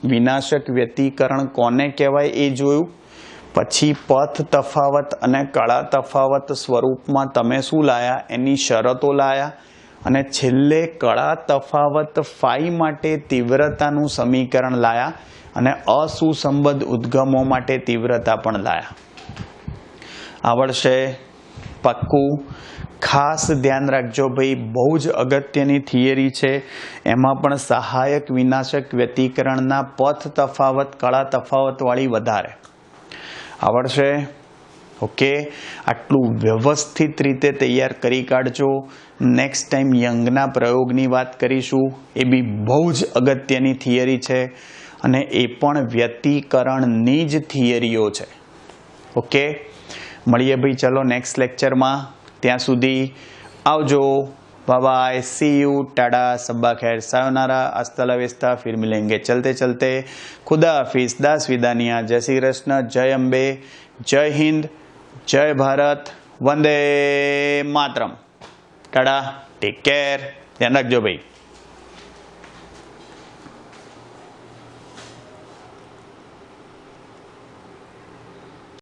વિનાશક વ્યતિકરણ કોને કહેવાય એ જોયું. પછી પથ તફાવત અને કળા તફાવત સ્વરૂપમાં તમે શું લાયા, એની શરતો લાયા. અને છેલ્લે કળા તફાવત ફાઈ માટે તીવ્રતાનું સમીકરણ લાયા અને અસુસંબદ્ધ ઉદ્ગમો માટે તીવ્રતા પણ લાયા. આવડશે? પક્કું? ખાસ ધ્યાન રાખજો ભાઈ, બહુ જ અગત્યની થિયરી છે. એમાં પણ સહાયક વિનાશક વ્યતિકરણના પથ તફાવત કળા તફાવતવાળી વધારે. આવડશે? ઓકે, આટલું વ્યવસ્થિત રીતે તૈયાર કરી કાઢજો. નેક્સ્ટ ટાઈમ યંગના પ્રયોગની વાત કરીશું. એ બી બહુ જ અગત્યની થિયરી છે અને એ પણ વ્યતિકરણની જ થિયરીઓ છે. ઓકે, મળીએ ભાઈ ચલો નેક્સ્ટ લેક્ચરમાં. ત્યાં સુધી આવજો. Bye bye, see you, tata, सब्बा खैर, सायोनारा, हस्ता ला विस्ता, फिर मिलेंगे चलते चलते. खुदा हाफिज, दास विदानिया, जय श्री कृष्ण, जय अम्बे, जय हिंद, जय भारत, वंदे मातरम. टाटा, टेक केयर, ध्यान रखजो भाई.